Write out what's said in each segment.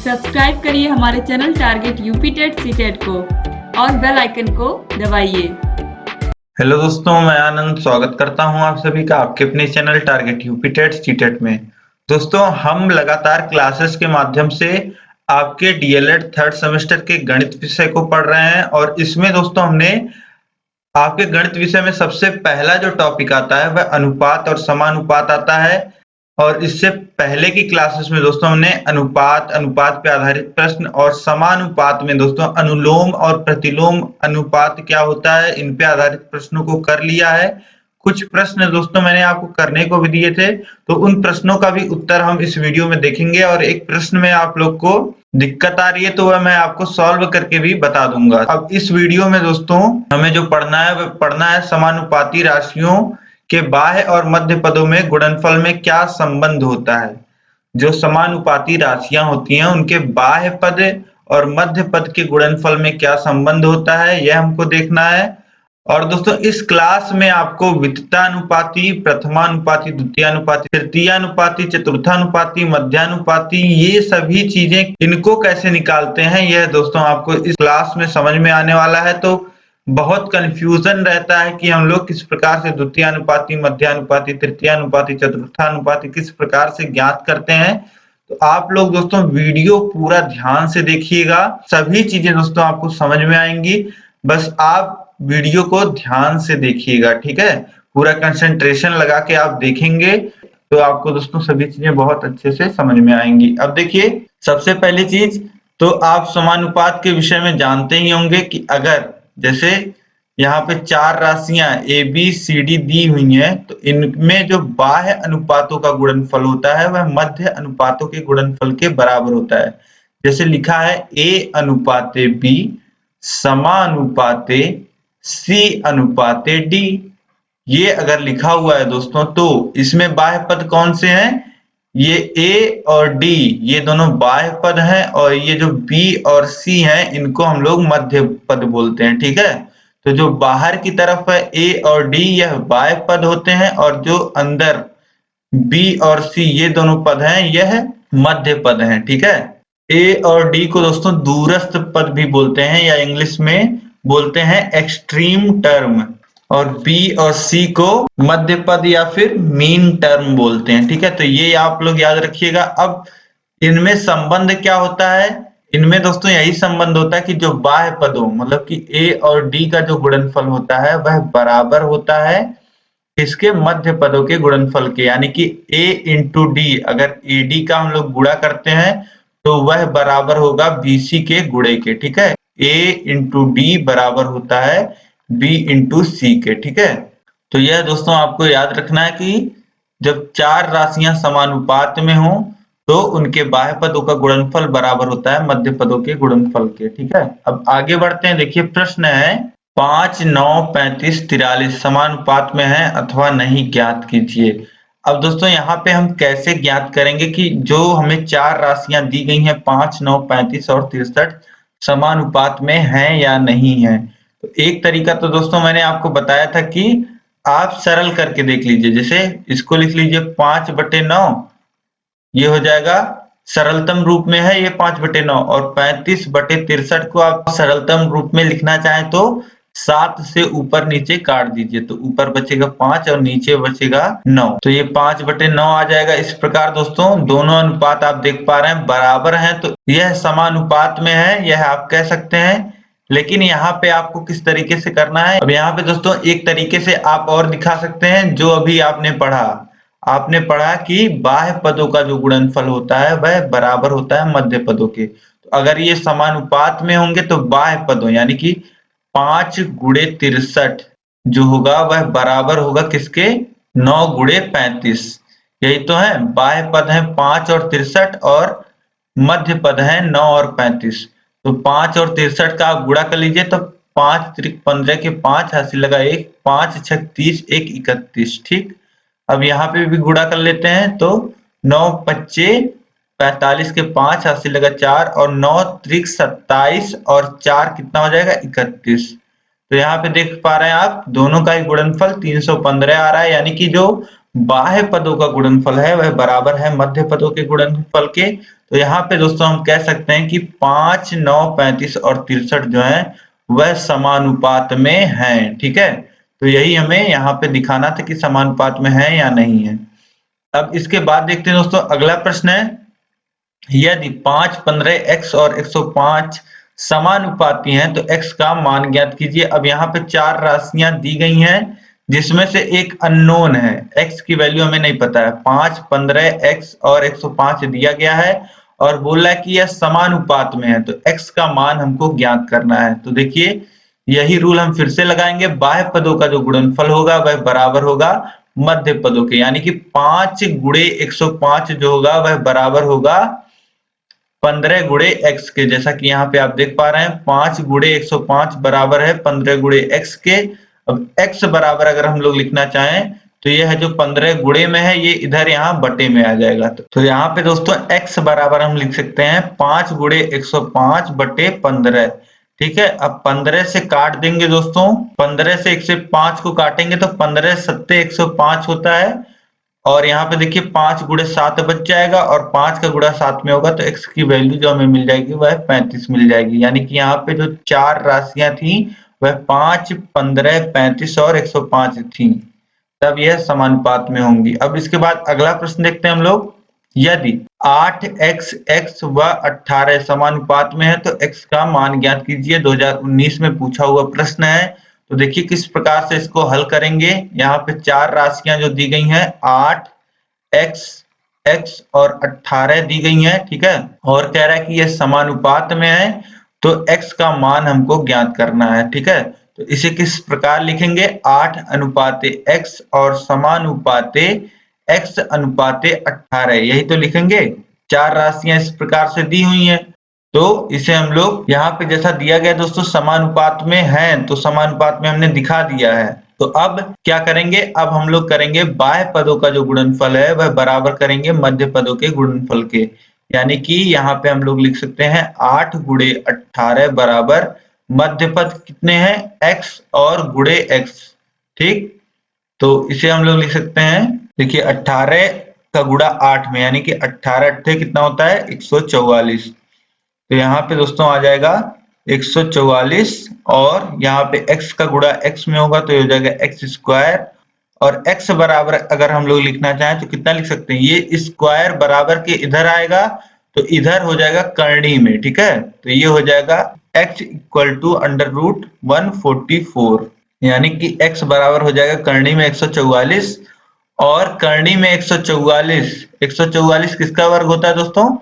Subscribe करिए हमारे channel target UP TET CTET को और बेल आइकन को दबाइए। हेलो दोस्तों, मैं आनंद स्वागत करता हूं आप सभी का आपके अपने channel target UP TET CTET में। दोस्तों, हम लगातार क्लासेस के माध्यम से आपके डीएलएड थर्ड सेमेस्टर के गणित विषय को पढ़ रहे हैं और इसमें दोस्तों हमने आपके गणित विषय में सबसे पहला जो टॉपिक आता है वह अनुपात और समानुपात आता है। और इससे पहले की क्लासेस में दोस्तों हमने अनुपात, अनुपात पे आधारित प्रश्न और समानुपात में दोस्तों अनुलोम और प्रतिलोम अनुपात क्या होता है, इन पे आधारित प्रश्नों को कर लिया है। कुछ प्रश्न दोस्तों मैंने आपको करने को भी दिए थे, तो उन प्रश्नों का भी उत्तर हम इस वीडियो में देखेंगे। और एक प्रश्न में आप लोग को दिक्कत आ रही है तो वह मैं आपको सॉल्व करके भी बता दूंगा। अब इस वीडियो में दोस्तों हमें जो पढ़ना है वह पढ़ना है समानुपाती राशियों के बाह्य और मध्य पदों में गुणनफल में क्या संबंध होता है। जो समानुपाती राशियां होती हैं उनके बाह्य पद और मध्य पद के गुणनफल में क्या संबंध होता है, यह हमको देखना है। और दोस्तों इस क्लास में आपको विततानुपाती, प्रथमानुपाती, द्वितीयानुपाती, तृतीयानुपाती, चतुर्थानुपाती, मध्यानुपाती, ये सभी चीजें इनको कैसे निकालते हैं यह दोस्तों आपको इस क्लास में समझ में आने वाला है। तो बहुत कंफ्यूजन रहता है कि हम लोग किस प्रकार से द्वितीयानुपाती, मध्यानुपाती, तृतीयानुपाती, चतुर्थानुपाती किस प्रकार से ज्ञात करते हैं। तो आप लोग दोस्तों वीडियो पूरा ध्यान से देखिएगा, सभी चीजें दोस्तों आपको समझ में आएंगी। बस आप वीडियो को ध्यान से देखिएगा, ठीक है। पूरा कंसंट्रेशन लगा के आप देखेंगे तो आपको दोस्तों सभी चीजें बहुत अच्छे से समझ में आएंगी। अब देखिए, सबसे पहली चीज तो आप समानुपात के विषय में जानते ही होंगे कि अगर जैसे यहाँ पे चार राशियां ए बी सी डी दी हुई हैं तो इनमें जो बाह्य अनुपातों का गुणनफल होता है वह मध्य अनुपातों के गुणनफल के बराबर होता है। जैसे लिखा है ए अनुपाते बी समानुपाते सी अनुपाते डी, ये अगर लिखा हुआ है दोस्तों तो इसमें बाह्य पद कौन से हैं, ये ए और डी ये दोनों बाह्य पद हैं और ये जो बी और सी हैं इनको हम लोग मध्य पद बोलते हैं, ठीक है। तो जो बाहर की तरफ है ए और डी यह बाह्य पद होते हैं और जो अंदर बी और सी ये दोनों पद हैं यह मध्य पद हैं, ठीक है। ए और डी को दोस्तों दूरस्थ पद भी बोलते हैं या इंग्लिश में बोलते हैं एक्सट्रीम टर्म, और बी और सी को मध्य पद या फिर मीन टर्म बोलते हैं, ठीक है। तो ये आप लोग याद रखिएगा। अब इनमें संबंध क्या होता है, इनमें दोस्तों यही संबंध होता है कि जो बाह्य पद हो, मतलब कि ए और डी का जो गुणनफल होता है वह बराबर होता है इसके मध्य पदों के गुणनफल के, यानी कि a इंटू डी, अगर ए डी का हम लोग गुणा करते हैं तो वह बराबर होगा BC के गुणे के, ठीक है। a इंटू डी बराबर होता है B इंटू सी के, ठीक है। तो यह दोस्तों आपको याद रखना है कि जब चार राशियां समानुपात में हो तो उनके बाह्य पदों का गुणनफल बराबर होता है मध्य पदों के गुणनफल के, ठीक है। अब आगे बढ़ते हैं। देखिए प्रश्न है 5, 9, 35, 43 समानुपात में है अथवा नहीं, ज्ञात कीजिए। अब दोस्तों यहाँ पे हम कैसे ज्ञात करेंगे कि जो हमें चार राशियां दी गई हैं 5, 9, 35 और 63 समानुपात में हैं या नहीं है। तो एक तरीका तो दोस्तों मैंने आपको बताया था कि आप सरल करके देख लीजिए। जैसे इसको लिख लीजिए 5/9, ये हो जाएगा सरलतम रूप में है ये 5/9, और 35/63 को आप सरलतम रूप में लिखना चाहें तो 7 से ऊपर नीचे काट दीजिए, तो ऊपर बचेगा 5 और नीचे बचेगा 9, तो ये 5/9 आ जाएगा। इस प्रकार दोस्तों दोनों अनुपात आप देख पा रहे हैं बराबर हैं, तो यह समानुपात में है, यह आप कह सकते हैं। लेकिन यहाँ पे आपको किस तरीके से करना है, अब यहाँ पे दोस्तों एक तरीके से आप और दिखा सकते हैं। जो अभी आपने पढ़ा कि बाह्य पदों का जो गुणनफल होता है वह बराबर होता है मध्य पदों के। तो अगर ये समानुपात में होंगे तो बाह्य पदों यानी कि 5 गुणे 63 जो होगा वह बराबर होगा किसके, 9 गुणे 35। यही तो है, बाह्य पद है 5 और 63 और मध्य पद है 9 और 35। तो 5 और 63 का आप गुणा कर लीजिए तो 5 त्रिक 15 के 5 हासिल लगा 1, 5 छक 30, 1 31, ठीक। अब यहाँ पे भी गुणा कर लेते हैं तो 9 पच्चे 45 के 5 हासिल लगा 4 और 9 त्रिक 27 और 4 कितना हो जाएगा 31। तो यहाँ पे देख पा रहे हैं आप दोनों का ही गुणनफल 315 आ रहा है, यानी कि जो बाह्य पदों का गुणनफल है वह बराबर है मध्य पदों के गुणनफल के। तो यहाँ पे दोस्तों हम कह सकते हैं कि 5, 9, 35 और 63 जो है वह समानुपात में हैं। ठीक है, तो यही हमें यहाँ पे दिखाना था कि समानुपात में है या नहीं है। अब इसके बाद देखते हैं दोस्तों, अगला प्रश्न है, यदि 5, 15, x और 105 समानुपाती हैं तो x का मान ज्ञात कीजिए। अब यहाँ पे 4 राशियां दी गई हैं जिसमें से एक अननोन है, x की वैल्यू हमें नहीं पता है। 5, 15, x और 105 दिया गया है और बोल रहा है कि यह समानुपात में है, तो x का मान हमको ज्ञात करना है। तो देखिए यही रूल हम फिर से लगाएंगे, बाह्य पदों का जो गुणनफल होगा वह बराबर होगा मध्य पदों के, यानी कि 5 गुणे 105 जो होगा वह बराबर होगा 15 गुणे x के। जैसा कि यहाँ पे आप देख पा रहे हैं 5 गुणे 105 बराबर है 15 गुणे x के। अब x बराबर अगर हम लोग लिखना चाहें तो ये है जो 15 गुणे में है, ये इधर यहाँ बटे में आ जाएगा। तो यहाँ पे दोस्तों x बराबर हम लिख सकते हैं 5 गुणे 105 बटे 15। ठीक है, अब 15 से काट देंगे दोस्तों, 15 से 105 को काटेंगे तो 15 सत्ते 105 होता है और यहाँ पे देखिए 5 गुणे 7 बच जाएगा और 5 का गुणा 7 में होगा तो x की वैल्यू जो हमें मिल जाएगी वह 35 मिल जाएगी। यानी कि यहाँ पे जो 4 राशियां थी वह 5, 15, 35 और 105 थी, तब यह समानुपात में होंगी। अब इसके बाद अगला प्रश्न देखते हैं हम लोग, यदि 8x, x व 18 समानुपात में है तो x का मान ज्ञात कीजिए। 2019 में पूछा हुआ प्रश्न है। तो देखिए किस प्रकार से इसको हल करेंगे। यहाँ पे 4 राशियां जो दी गई हैं 8, x, x और 18 दी गई हैं। ठीक है, और कह रहा है कि यह समानुपात में है तो x का मान हमको ज्ञात करना है। ठीक है, तो इसे किस प्रकार लिखेंगे, 8 अनुपाते x और समानुपाते x अनुपाते 18, यही तो लिखेंगे। 4 राशियां इस प्रकार से दी हुई हैं तो इसे हम लोग यहाँ पे जैसा दिया गया दोस्तों समानुपात में है तो समानुपात में हमने दिखा दिया है। तो अब क्या करेंगे, अब हम लोग करेंगे बाह्य पदों का जो गुणनफल है वह बराबर करेंगे मध्य पदों के गुणनफल के। यानी कि यहाँ पे हम लोग लिख सकते हैं 8 गुणे 18 बराबर मध्य पद कितने हैं, x और गुणे x। ठीक, तो इसे हम लोग लिख सकते हैं, देखिए 18 का गुणा 8 में, यानी कि 18 अट्ठे कितना होता है 144। तो यहाँ पे दोस्तों आ जाएगा 144 और यहाँ पे x का गुणा x में होगा तो ये हो जाएगा x स्क्वायर और x बराबर अगर हम लोग लिखना चाहें तो कितना लिख सकते हैं, ये स्क्वायर बराबर के इधर आएगा तो इधर हो जाएगा करनी में। ठीक है, तो ये हो जाएगा x equal to under root 144, यानी कि x बराबर हो जाएगा करनी में 144 और करनी में 144। 144 किसका वर्ग होता है दोस्तों,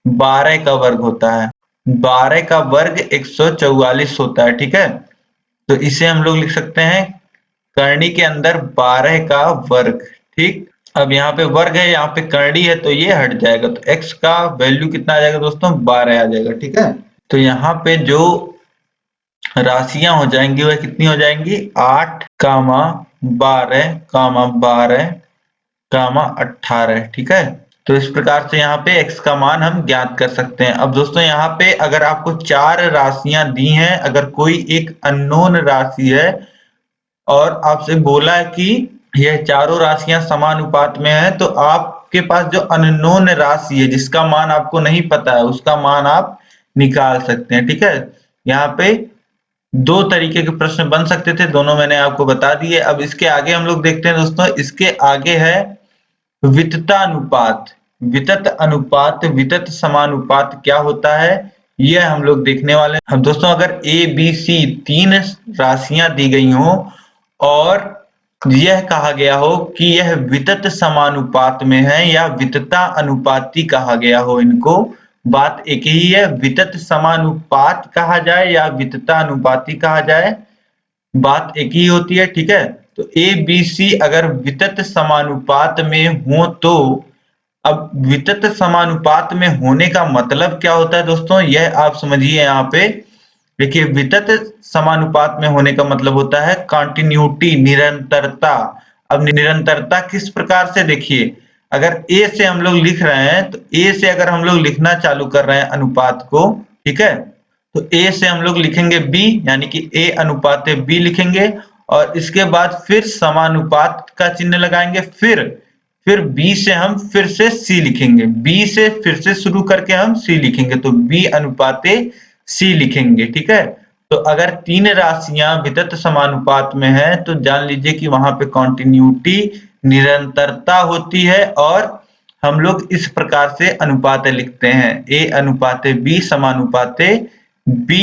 12 का वर्ग होता है। 12 का वर्ग 144 होता है। ठीक है, तो इसे हम लोग लिख सकते हैं करनी के अंदर 12 का वर्ग। ठीक, अब यहाँ पे वर्ग है, यहाँ पे करनी है तो ये हट जाएगा तो x का वैल्यू कितना आ जाएगा दोस्तों, 12 आ जाएगा। ठीक है, तो यहाँ पे जो राशियां हो जाएंगी वह कितनी हो जाएंगी, 8, 12, 12, 18। ठीक है, तो इस प्रकार से यहाँ पे x का मान हम ज्ञात कर सकते हैं। अब दोस्तों यहाँ पे अगर आपको 4 राशियां दी हैं, अगर कोई एक अननोन राशि है और आपसे बोला है कि यह चारों राशियां समानुपात में है, तो आपके पास जो अननोन राशि है जिसका मान आपको नहीं पता है उसका मान आप निकाल सकते हैं। ठीक है, यहाँ पे 2 तरीके के प्रश्न बन सकते थे, दोनों मैंने आपको बता दिए। अब इसके आगे हम लोग देखते हैं दोस्तों, इसके आगे है वितता अनुपात। वितत अनुपात, वितत समानुपात क्या होता है यह हम लोग देखने वाले हैं। अब दोस्तों अगर a, b, c 3 राशियां दी गई हो और यह कहा गया हो कि यह वितत समानुपात में है या वितता अनुपाती कहा गया हो, इनको बात एक ही है, वितत समानुपात कहा जाए या वितता अनुपाती कहा जाए, बात एक ही होती है। ठीक है, तो ए बी सी अगर वितत समानुपात में हो तो अब वितत समानुपात में होने का मतलब क्या होता है दोस्तों, यह आप समझिए। यहाँ पे देखिए वितत समानुपात में होने का मतलब होता है कंटिन्यूटी, निरंतरता। अब निरंतरता किस प्रकार से, देखिए अगर a से हम लोग लिख रहे हैं तो a से अगर हम लोग लिखना चालू कर रहे हैं अनुपात को, ठीक है, तो a से हम लोग लिखेंगे b, यानी कि a अनुपात b लिखेंगे और इसके बाद फिर समानुपात का चिन्ह लगाएंगे, फिर फिर B से हम फिर से C लिखेंगे, B से फिर से शुरू करके हम C लिखेंगे, तो B अनुपाते C लिखेंगे। ठीक है, तो अगर तीन राशियां वितत समानुपात में है तो जान लीजिए कि वहां पे कॉन्टिन्यूटी निरंतरता होती है, और हम लोग इस प्रकार से अनुपात लिखते हैं, A अनुपाते B समानुपाते B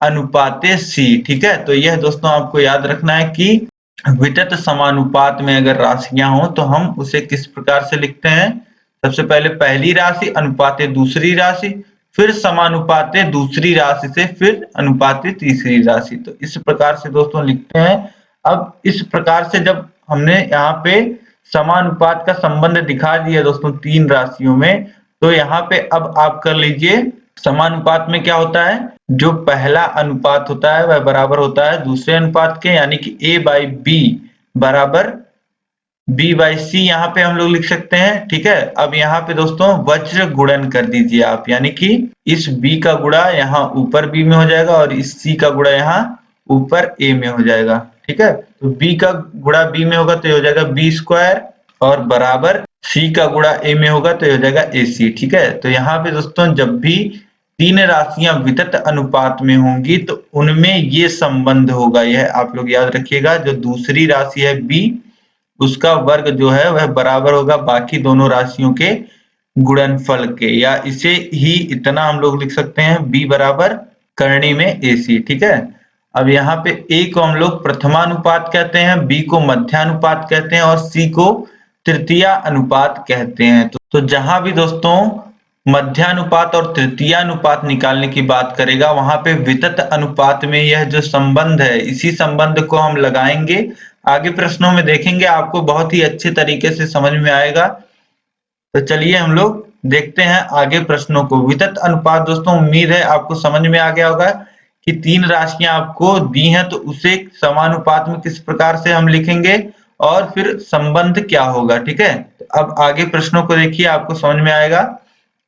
अनुपाते C। ठीक है, तो यह दोस्तों आपको याद रखना है कि वितत समानुपात में अगर राशियां हो तो हम उसे किस प्रकार से लिखते हैं। सबसे पहले पहली राशि अनुपाते दूसरी राशि, फिर समानुपाते दूसरी राशि से, फिर अनुपाते तीसरी राशि। तो इस प्रकार से दोस्तों लिखते हैं। अब इस प्रकार से जब हमने यहाँ पे समानुपात का संबंध दिखा दिया दोस्तों तीन राशियों में, तो यहाँ पे अब आप कर लीजिए, समानुपात में क्या होता है, जो पहला अनुपात होता है वह बराबर होता है दूसरे अनुपात के, यानी कि A by B बराबर B by C यहाँ पे हम लोग लिख सकते हैं। ठीक है, अब यहाँ पे दोस्तों वज्र गुणन कर दीजिए आप, यानी कि इस B का गुणा यहाँ ऊपर B में हो जाएगा और इस C का गुणा यहाँ ऊपर A में हो जाएगा। ठीक है, तो B का गुणा B में होगा तो ये हो जाएगा B स्क्वायर, और बराबर C का गुणा A में होगा तो ये हो जाएगा AC। ठीक है, तो यहाँ पे दोस्तों जब भी तीन राशियां वितत अनुपात में होंगी तो उनमें ये संबंध होगा, यह आप लोग याद रखिएगा। जो दूसरी राशि है B, उसका वर्ग जो है वह बराबर होगा बाकी दोनों राशियों के गुणनफल के, या इसे ही इतना हम लोग लिख सकते हैं, B बराबर करणी में AC। ठीक है, अब यहाँ पे A को हम लोग प्रथमानुपात कहते हैं, B को मध्यानुपात कहते हैं और C को तृतीया अनुपात कहते हैं। तो जहां भी दोस्तों मध्यानुपात और तृतीयानुपात निकालने की बात करेगा, वहां पे वितत अनुपात में यह जो संबंध है, इसी संबंध को हम लगाएंगे। आगे प्रश्नों में देखेंगे, आपको बहुत ही अच्छे तरीके से समझ में आएगा। तो चलिए हम लोग देखते हैं आगे प्रश्नों को। वितत अनुपात दोस्तों उम्मीद है आपको समझ में आ गया होगा कि तीन राशियां आपको दी हैं तो उसे समानुपात में किस प्रकार से हम लिखेंगे और फिर संबंध क्या होगा। ठीक है, तो अब आगे प्रश्नों को देखिए, आपको समझ में आएगा।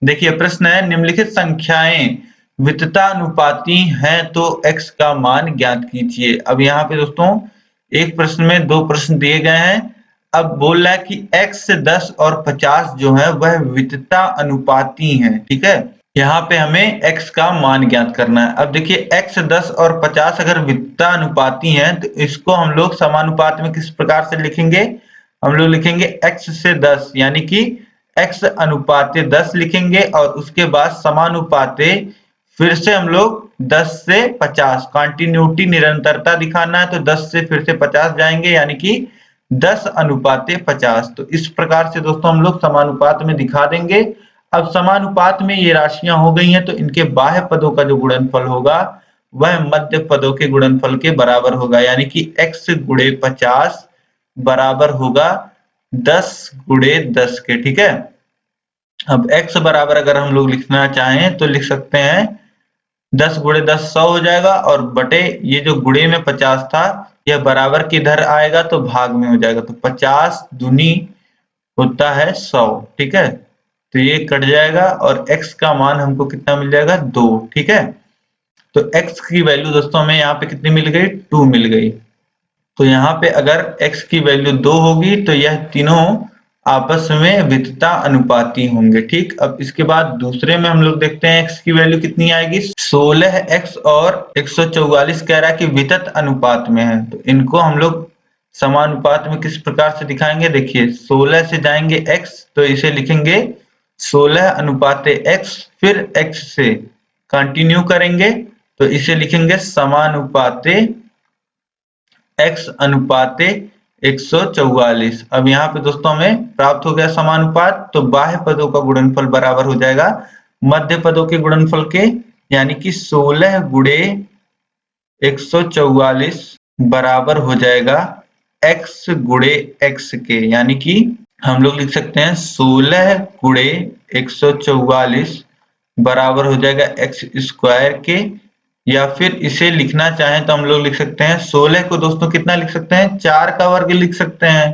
देखिए प्रश्न है, निम्नलिखित संख्याएं विततानुपाती हैं तो x का मान ज्ञात कीजिए। अब यहाँ पे दोस्तों एक प्रश्न में दो प्रश्न दिए गए हैं। अब बोल रहा है कि x 10 और 50 जो है वह वितता अनुपाती हैं। ठीक है, यहाँ पे हमें x का मान ज्ञात करना है। अब देखिए x 10 और 50 अगर वितता अनुपाती हैं तो इसको हम लोग समानुपात में किस प्रकार से लिखेंगे, हम लोग लिखेंगे x से 10, यानी कि x अनुपाते 10 लिखेंगे, और उसके बाद समानुपाते फिर से हम लोग 10 से 50, कंटिन्यूटी निरंतरता दिखाना है तो 10 से फिर से 50 जाएंगे, यानी कि 10 अनुपाते 50। तो इस प्रकार से दोस्तों हम लोग समानुपात में दिखा देंगे। अब समानुपात में ये राशियां हो गई हैं तो इनके बाह्य पदों का जो गुणनफल होगा वह मध्य पदों के गुणनफल के बराबर होगा, यानी कि x गुणे 50 बराबर होगा 10 गुणे 10 के। ठीक है, अब x बराबर अगर हम लोग लिखना चाहें तो लिख सकते हैं 10 गुणे 10 100 हो जाएगा, और बटे ये जो गुणे में 50 था यह बराबर किधर आएगा तो भाग में हो जाएगा, तो 50 दूनी होता है 100। ठीक है, तो ये कट जाएगा और x का मान हमको कितना मिल जाएगा 2। ठीक है, तो x की वैल्यू दोस्तों हमें यहाँ पे कितनी मिल गई 2 मिल गई। तो यहाँ पे अगर x की वैल्यू 2 होगी तो यह तीनों आपस में वितता अनुपाती होंगे। ठीक, अब इसके बाद दूसरे में हम लोग देखते हैं x की वैल्यू कितनी आएगी, 16x और 144 कह रहा है कि वितत अनुपात में है, तो इनको हम लोग समानुपात में किस प्रकार से दिखाएंगे। देखिए 16 से जाएंगे x तो इसे लिखेंगे 16 अनुपाते x, फिर x से कंटिन्यू करेंगे तो इसे लिखेंगे समानुपाते x अनुपाते 144। अब यहाँ पे दोस्तों हमें प्राप्त हो गया समानुपात, तो बाह्य पदों का गुणनफल बराबर हो जाएगा मध्य पदों के गुणनफल के, यानी कि 16 गुणे 144 बराबर हो जाएगा x गुणे x के, यानी कि हम लोग लिख सकते हैं 16 गुणे 144 बराबर हो जाएगा x स्क्वायर के, या फिर इसे लिखना चाहें तो हम लोग लिख सकते हैं 16 को दोस्तों कितना लिख सकते हैं 4 का वर्ग लिख सकते हैं,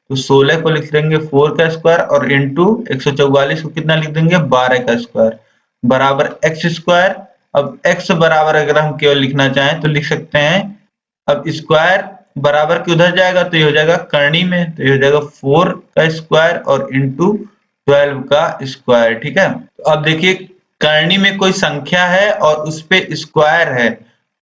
तो 16 को लिख देंगे 4 का स्क्वायर और इनटू 144 को कितना लिख देंगे 12 का स्क्वायर बराबर x स्क्वायर। अब x बराबर अगर हम केवल लिखना चाहें तो लिख सकते हैं, अब स्क्वायर बराबर के उधर जाएगा तो ये हो जाएगा करनी में, तो ये हो जाएगा 4 का स्क्वायर और इंटू 12 का स्क्वायर। ठीक है, तो अब देखिए करनी में कोई संख्या है और उस पे स्क्वायर है,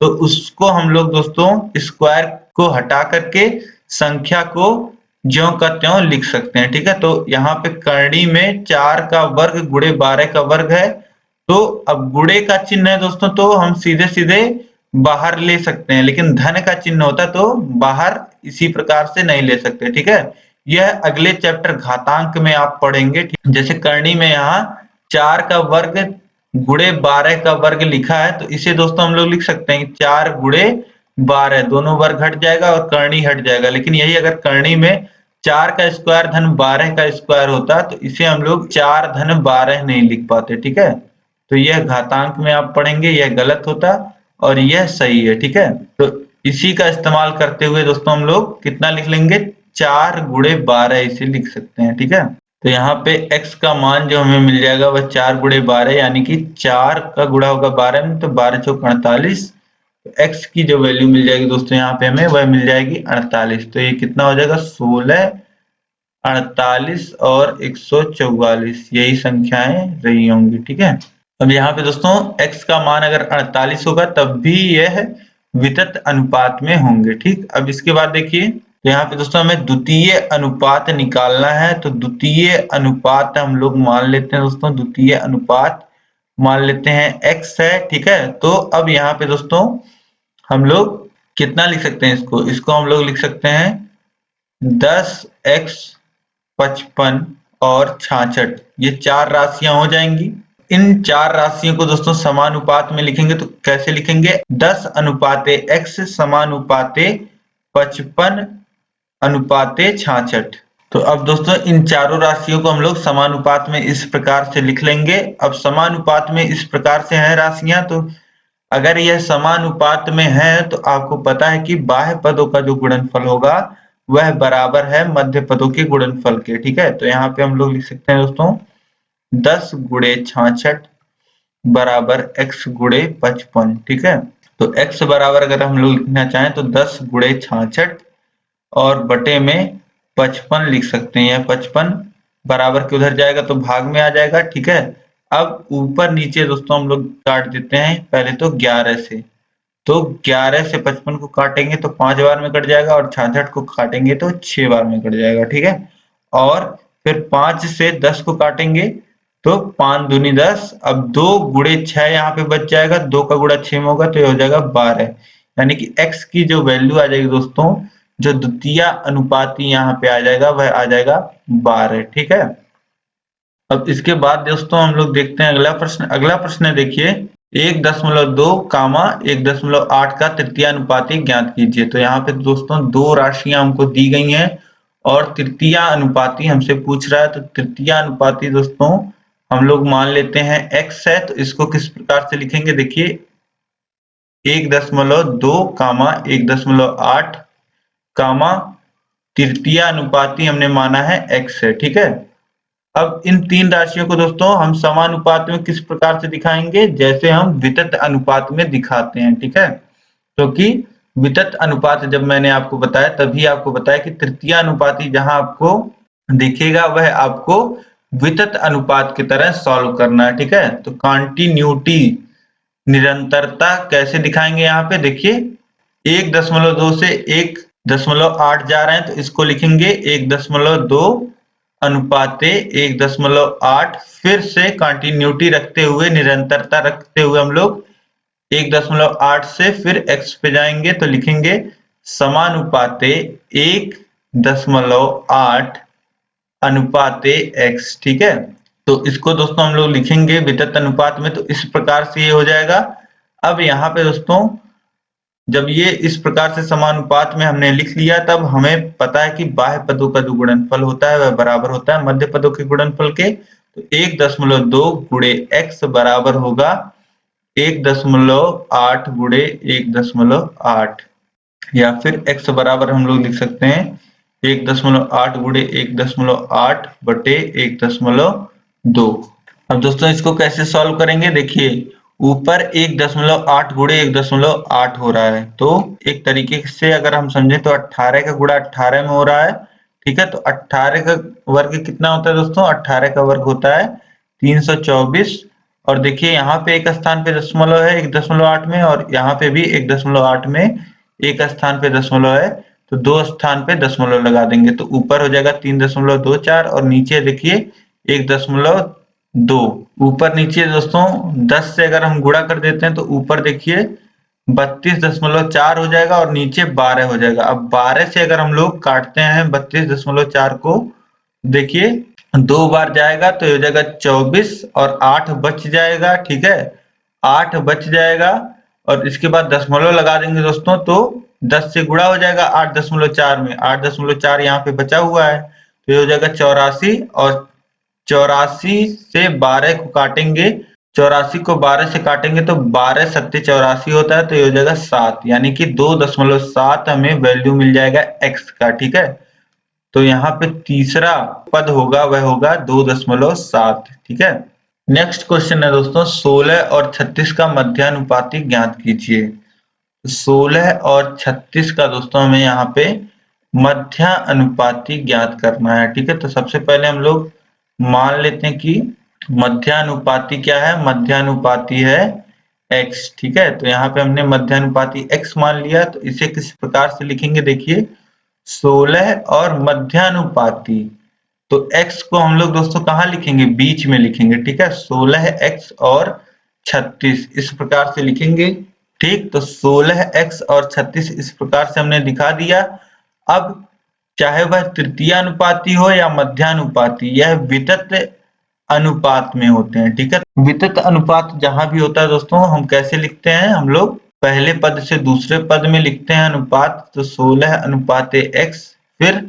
तो उसको हम लोग दोस्तों स्क्वायर को हटा करके संख्या को ज्यों का त्यों लिख सकते हैं। ठीक है, तो यहाँ पे करनी में 4 का वर्ग गुणे 12 का वर्ग है, तो अब गुणे का चिन्ह है दोस्तों, तो हम सीधे सीधे बाहर ले सकते हैं, लेकिन धन का चिन्ह होता तो बाहर इसी प्रकार से नहीं ले सकते। ठीक है, यह अगले चैप्टर घातांक में आप पढ़ेंगे। जैसे करनी में यहाँ 4 का वर्ग गुणे 12 का वर्ग लिखा है, तो इसे दोस्तों हम लोग लिख सकते हैं 4 गुणे 12, दोनों वर्ग हट जाएगा और करनी हट जाएगा। लेकिन यही अगर करनी में 4 का स्क्वायर धन 12 का स्क्वायर होता तो इसे हम लोग 4 धन 12 नहीं लिख पाते। ठीक है, तो यह घातांक में आप पढ़ेंगे, यह गलत होता और यह सही है। ठीक है, तो इसी का इस्तेमाल करते हुए दोस्तों हम लोग कितना लिख लेंगे, 4 गुणे 12 इसे लिख सकते हैं। ठीक है, तो यहाँ पे x का मान जो हमें मिल जाएगा वह 4 गुणे 12 यानी कि 4 का गुणा होगा 12 में, तो 12 चौक 48। तो x की जो वैल्यू मिल जाएगी दोस्तों यहाँ पे हमें वह मिल जाएगी 48। तो ये कितना हो जाएगा, 16, 48 और 144 यही संख्याएं रही होंगी। ठीक है, अब यहाँ पे दोस्तों x का मान अगर 48 होगा तब भी यह वितत अनुपात में होंगे। ठीक, अब इसके बाद देखिए, तो यहाँ पे दोस्तों हमें द्वितीय अनुपात निकालना है, तो द्वितीय अनुपात हम लोग मान लेते हैं दोस्तों, द्वितीय अनुपात मान लेते हैं x है। ठीक है, तो अब यहाँ पे दोस्तों हम लोग कितना लिख सकते हैं, इसको हम लोग लिख सकते हैं 10x 55 और 66, ये 4 राशियां हो जाएंगी। इन 4 राशियों को दोस्तों समानुपात में लिखेंगे, तो कैसे लिखेंगे, 10 अनुपाते x समानुपाते 55 अनुपाते 66। तो अब दोस्तों इन चारों राशियों को हम लोग समानुपात में इस प्रकार से लिख लेंगे। अब समानुपात में इस प्रकार से है राशियां, तो अगर यह समानुपात में है तो आपको पता है कि बाह्य पदों का जो गुणनफल होगा वह बराबर है मध्य पदों के गुणनफल के। ठीक है, तो यहाँ पे हम लोग लिख सकते हैं दोस्तों 10 गुणे 66 बराबर x गुणे 55। ठीक है, तो x बराबर अगर हम लोग लिखना चाहें तो 10 गुणे 66 और बटे में 55 लिख सकते हैं। यह 55 बराबर के उधर जाएगा तो भाग में आ जाएगा। ठीक है, अब ऊपर नीचे दोस्तों हम लोग काट देते हैं, पहले तो 11 से, तो 11 से 55 को काटेंगे तो 5 बार में कट जाएगा और 66 को काटेंगे तो 6 बार में कट जाएगा। ठीक है, और फिर 5 से 10 को काटेंगे तो 5 दूनी 10, अब 2 गुणे 6 यहाँ पे बच जाएगा, 2 का गुणा 6 में होगा तो ये हो जाएगा 12, यानी कि x की जो वैल्यू आ जाएगी दोस्तों, जो द्वितीय अनुपाती यहाँ पे आ जाएगा वह आ जाएगा 12। ठीक है, अब इसके बाद दोस्तों हम लोग देखते हैं अगला प्रश्न। अगला प्रश्न देखिए 1.2 कामा 1.8 का तृतीय अनुपाती ज्ञात कीजिए। तो यहाँ पे दोस्तों 2 राशियां हमको दी गई हैं और तृतीय अनुपाती हमसे पूछ रहा है, तो तृतीय अनुपाती दोस्तों हम लोग मान लेते हैं x है, तो इसको किस प्रकार से लिखेंगे, देखिए 1.2 कामा 1.8 कामा तृतीय अनुपाती हमने माना है x है। ठीक है, अब इन 3 राशियों को दोस्तों हम समानुपात में किस प्रकार से दिखाएंगे, जैसे हम वितत अनुपात में दिखाते हैं। ठीक है, क्योंकि वितत अनुपात जब मैंने आपको बताया तभी आपको बताया कि तृतीय अनुपाती जहां आपको दिखेगा वह आपको वितत अनुपात की तरह सॉल्व करना है। ठीक है, तो कॉन्टिन्यूटी निरंतरता कैसे दिखाएंगे, यहाँ पे देखिए 1.2 से 1.8 जा रहे हैं, तो इसको लिखेंगे 1.2 अनुपाते 1.8, फिर से कंटिन्यूटी रखते हुए निरंतरता रखते हुए हम लोग 1.8 से फिर x पे जाएंगे तो लिखेंगे समानुपाते 1.8 अनुपाते x। ठीक है, तो इसको दोस्तों हम लोग लिखेंगे वितत अनुपात में, तो इस प्रकार से ये हो जाएगा। अब यहाँ पे दोस्तों जब ये इस प्रकार से समानुपात में हमने लिख लिया तब हमें पता है कि बाह्य पदों का जो गुणनफल होता है वह बराबर होता है मध्य पदों के गुणनफल के, तो 1.2 गुणे x बराबर होगा 1.8 गुणे 1.8, या फिर x बराबर हम लोग लिख सकते हैं 1.8 गुणे 1.8 बटे 1.2। अब दोस्तों इसको कैसे सॉल्व करेंगे, देखिए ऊपर 1.8 गुणे 1.8 हो रहा है। तो एक तरीके से अगर हम समझें तो 18 का गुणा 18 में हो रहा है। ठीक है, तो 18 का वर्ग कितना होता है दोस्तों? 18 का वर्ग होता है 324। और देखिए यहाँ पे एक स्थान पे दशमलव है 1.8 में, और यहाँ पे भी 1.8 में एक स्थान पे दशमलव है, तो दो स्थान पे दशमलव लगा देंगे। तो ऊपर हो जाएगा 3.24 और नीचे देखिए 1.2। ऊपर नीचे दोस्तों 10 से अगर हम गुणा कर देते हैं तो ऊपर देखिए 32.4 हो जाएगा और नीचे 12 हो जाएगा। अब 12 से अगर हम लोग काटते हैं 32.4 को, देखिए 2 बार जाएगा तो हो जाएगा 24 और 8 बच जाएगा। ठीक है, 8 बच जाएगा और इसके बाद दशमलव लगा देंगे दोस्तों, तो 10 से गुणा हो जाएगा 8.4 में, 8.4 यहाँ पे बचा हुआ है, तो ये हो जाएगा 84। और 84 से 12 को काटेंगे, 84 को 12 से काटेंगे तो 12 सत्ते 84 होता है, तो ये हो जाएगा 7, यानी कि 2.7 हमें वैल्यू मिल जाएगा x का। ठीक है, तो यहाँ पे तीसरा पद होगा वह होगा 2.7। ठीक है, नेक्स्ट क्वेश्चन है दोस्तों 16 और 36 का मध्यानुपाती ज्ञात कीजिए। 16 और 36 का दोस्तों हमें यहाँ पे मध्यानुपाती ज्ञात करना है। ठीक है, तो सबसे पहले हम लोग मान लेते हैं कि मध्यानुपाती क्या है? मध्यानुपाती है x। ठीक है, तो यहाँ पे हमने मध्यानुपाती x मान लिया, तो इसे किस प्रकार से लिखेंगे? देखिए 16 और मध्यानुपाती, तो x को हम लोग दोस्तों कहाँ लिखेंगे? बीच में लिखेंगे। ठीक है, 16x और 36 इस प्रकार से लिखेंगे। ठीक, तो 16x और 36 इस प्रकार से हमने दिखा दिया। अब चाहे वह तृतीय अनुपाती हो या मध्यानुपाती, यह वितत अनुपात में होते हैं। ठीक है, वितत अनुपात जहां भी होता है दोस्तों हम कैसे लिखते हैं? हम लोग पहले पद से दूसरे पद में लिखते हैं अनुपात, तो 16 अनुपाते x, फिर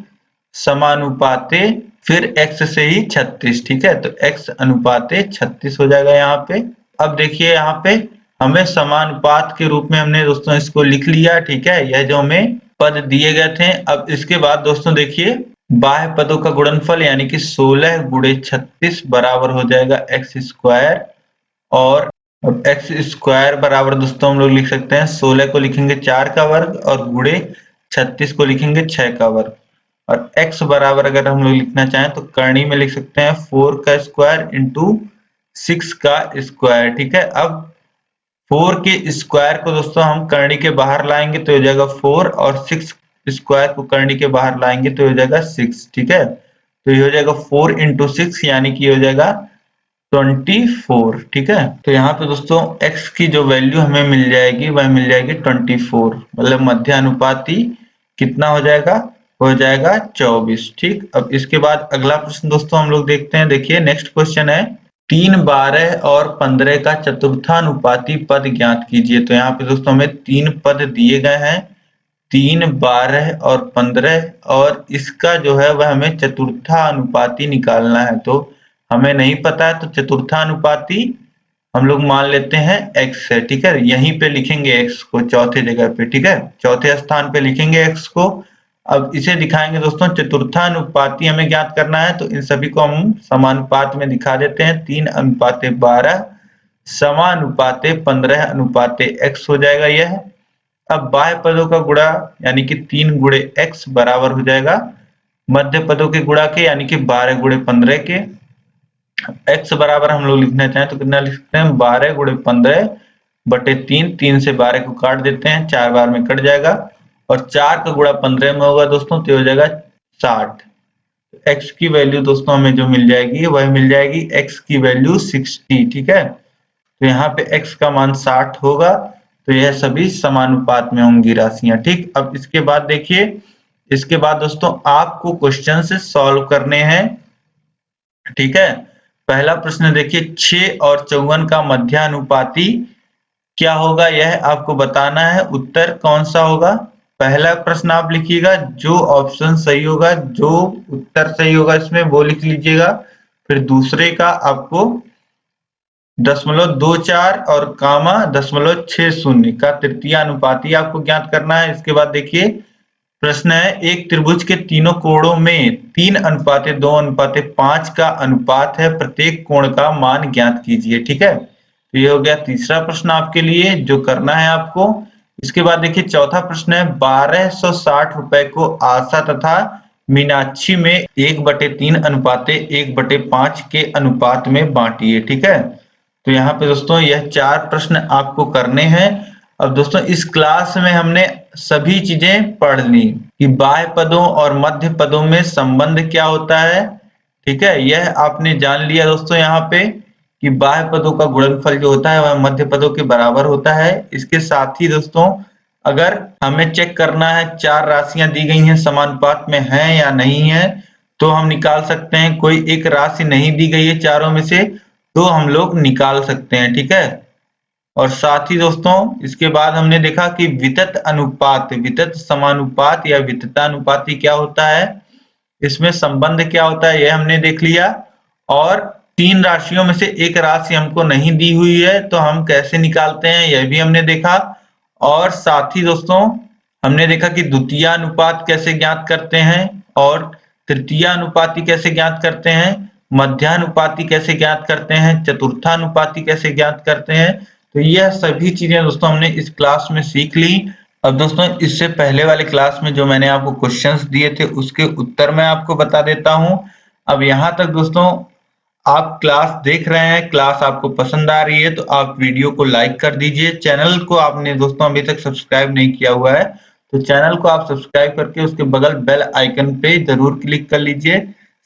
समानुपाते, फिर x से ही 36। ठीक है, तो x अनुपाते 36 हो जाएगा यहाँ पे। अब देखिए यहाँ पे हमें समानुपात के रूप में हमने दोस्तों इसको लिख लिया। ठीक है, यह जो हमें पद दिए गए थे। अब इसके बाद दोस्तों देखिए बाह्य पदों का गुणनफल यानी कि 16 गुणे 36 बराबर हो जाएगा x स्क्वायर, और x स्क्वायर बराबर दोस्तों हम लोग लिख सकते हैं 16 को लिखेंगे 4 का वर्ग और गुणे 36 को लिखेंगे 6 का वर्ग, और x बराबर अगर हम लोग लिखना चाहें तो करणी में लिख सकते हैं 4 का स्क्वायर इंटू 6 का स्क्वायर। ठीक है, अब 4 के स्क्वायर को दोस्तों हम करनी के बाहर लाएंगे तो हो जाएगा 4, और 6 स्क्वायर को करनी के बाहर लाएंगे तो हो जाएगा 6। ठीक है, तो ये हो जाएगा 4 इंटू 6 यानी कि हो जाएगा 24। ठीक है, तो यहाँ पे दोस्तों x की जो वैल्यू हमें मिल जाएगी वह मिल जाएगी 24, मतलब मध्यानुपाती कितना हो जाएगा? हो जाएगा 24। ठीक, अब इसके बाद अगला प्रश्न दोस्तों हम लोग देखते हैं। देखिए नेक्स्ट क्वेश्चन है 3, 12 और 15 का चतुर्थानुपाती पद ज्ञात कीजिए। तो यहाँ पे दोस्तों हमें 3 पद दिए गए हैं, 3, 12 और 15, और इसका जो है वह हमें चतुर्थानुपाती निकालना है। तो हमें नहीं पता है तो चतुर्थानुपाती हम लोग मान लेते हैं x है। ठीक है, यहीं पे लिखेंगे x को चौथे जगह पे। ठीक है, चौथे स्थान पे लिखेंगे x को। अब इसे दिखाएंगे दोस्तों चतुर्थानुपाती हमें ज्ञात करना है, तो इन सभी को हम समानुपात में दिखा देते हैं। 3:12 समानुपाते 15 x हो जाएगा यह। अब बाह्य पदों का गुणा यानी कि 3 गुणे x बराबर हो जाएगा मध्य पदों के गुणा के यानी कि 12 गुणे 15 के। x बराबर हम लोग लिखना चाहें तो कितना लिख सकते हैं? 12 गुणे 15 बटे 3, 3 से 12 को काट देते हैं, 4 बार में कट जाएगा, और 4 का गुणा 15 में होगा दोस्तों तो हो जाएगा 60। x की वैल्यू दोस्तों हमें जो मिल जाएगी वह मिल जाएगी x की वैल्यू 60। ठीक है, तो यहाँ पे x का मान 60 होगा, तो यह सभी समानुपात में होंगी राशियां। ठीक, अब इसके बाद देखिए, इसके बाद दोस्तों आपको क्वेश्चन से सॉल्व करने हैं। ठीक है, पहला प्रश्न देखिए 6 और 54 का मध्यानुपाती क्या होगा यह आपको बताना है। उत्तर कौन सा होगा? पहला प्रश्न आप लिखिएगा, जो ऑप्शन सही होगा, जो उत्तर सही होगा इसमें वो लिख लीजिएगा। फिर दूसरे का आपको 0.24 और कामा 0.60 का तृतीय अनुपाती आपको ज्ञात करना है। इसके बाद देखिए प्रश्न है एक त्रिभुज के तीनों कोणों में 3:2:5 का अनुपात है, प्रत्येक कोण का मान ज्ञात कीजिए। ठीक है, तो ये हो गया तीसरा प्रश्न आपके लिए जो करना है आपको। इसके बाद देखिए चौथा प्रश्न है 1260 रुपए को आशा तथा मीनाक्षी में 1/3 अनुपाते 1/5 के अनुपात में बांटिए। ठीक है, तो यहाँ पे दोस्तों यह 4 प्रश्न आपको करने हैं। अब दोस्तों इस क्लास में हमने सभी चीजें पढ़ ली कि बाह्य पदों और मध्य पदों में संबंध क्या होता है। ठीक है, यह आपने जान लिया दोस्तों यहाँ पे कि बाह्य पदों का गुणनफल जो होता है वह मध्य पदों के बराबर होता है। इसके साथ ही दोस्तों अगर हमें चेक करना है 4 राशियां दी गई हैं समानुपात में हैं या नहीं है, तो हम निकाल सकते हैं। कोई एक राशि नहीं दी गई है चारों में से तो हम लोग निकाल सकते हैं। ठीक है, और साथ ही दोस्तों इसके बाद हमने देखा कि वितत अनुपात, वितत समानुपात या विततानुपाती क्या होता है, इसमें संबंध क्या होता है, यह हमने देख लिया। और 3 राशियों में से एक राशि हमको नहीं दी हुई है तो हम कैसे निकालते हैं यह भी हमने देखा। और साथ ही दोस्तों हमने देखा कि द्वितीयानुपात कैसे ज्ञात करते हैं और तृतीयानुपाती कैसे ज्ञात करते हैं, मध्यानुपाती कैसे ज्ञात करते हैं, चतुर्थानुपाती कैसे ज्ञात करते हैं। तो यह सभी चीजें दोस्तों हमने इस क्लास में सीख ली। अब दोस्तों इससे पहले वाले क्लास में जो मैंने आपको क्वेश्चंस दिए थे उसके उत्तर मैं आपको बता देता हूं। अब यहाँ तक दोस्तों आप क्लास देख रहे हैं, क्लास आपको पसंद आ रही है तो आप वीडियो को लाइक कर दीजिए। चैनल को आपने दोस्तों अभी तक सब्सक्राइब नहीं किया हुआ है तो चैनल को आप सब्सक्राइब करके उसके बगल बेल आइकन पे जरूर क्लिक कर लीजिए।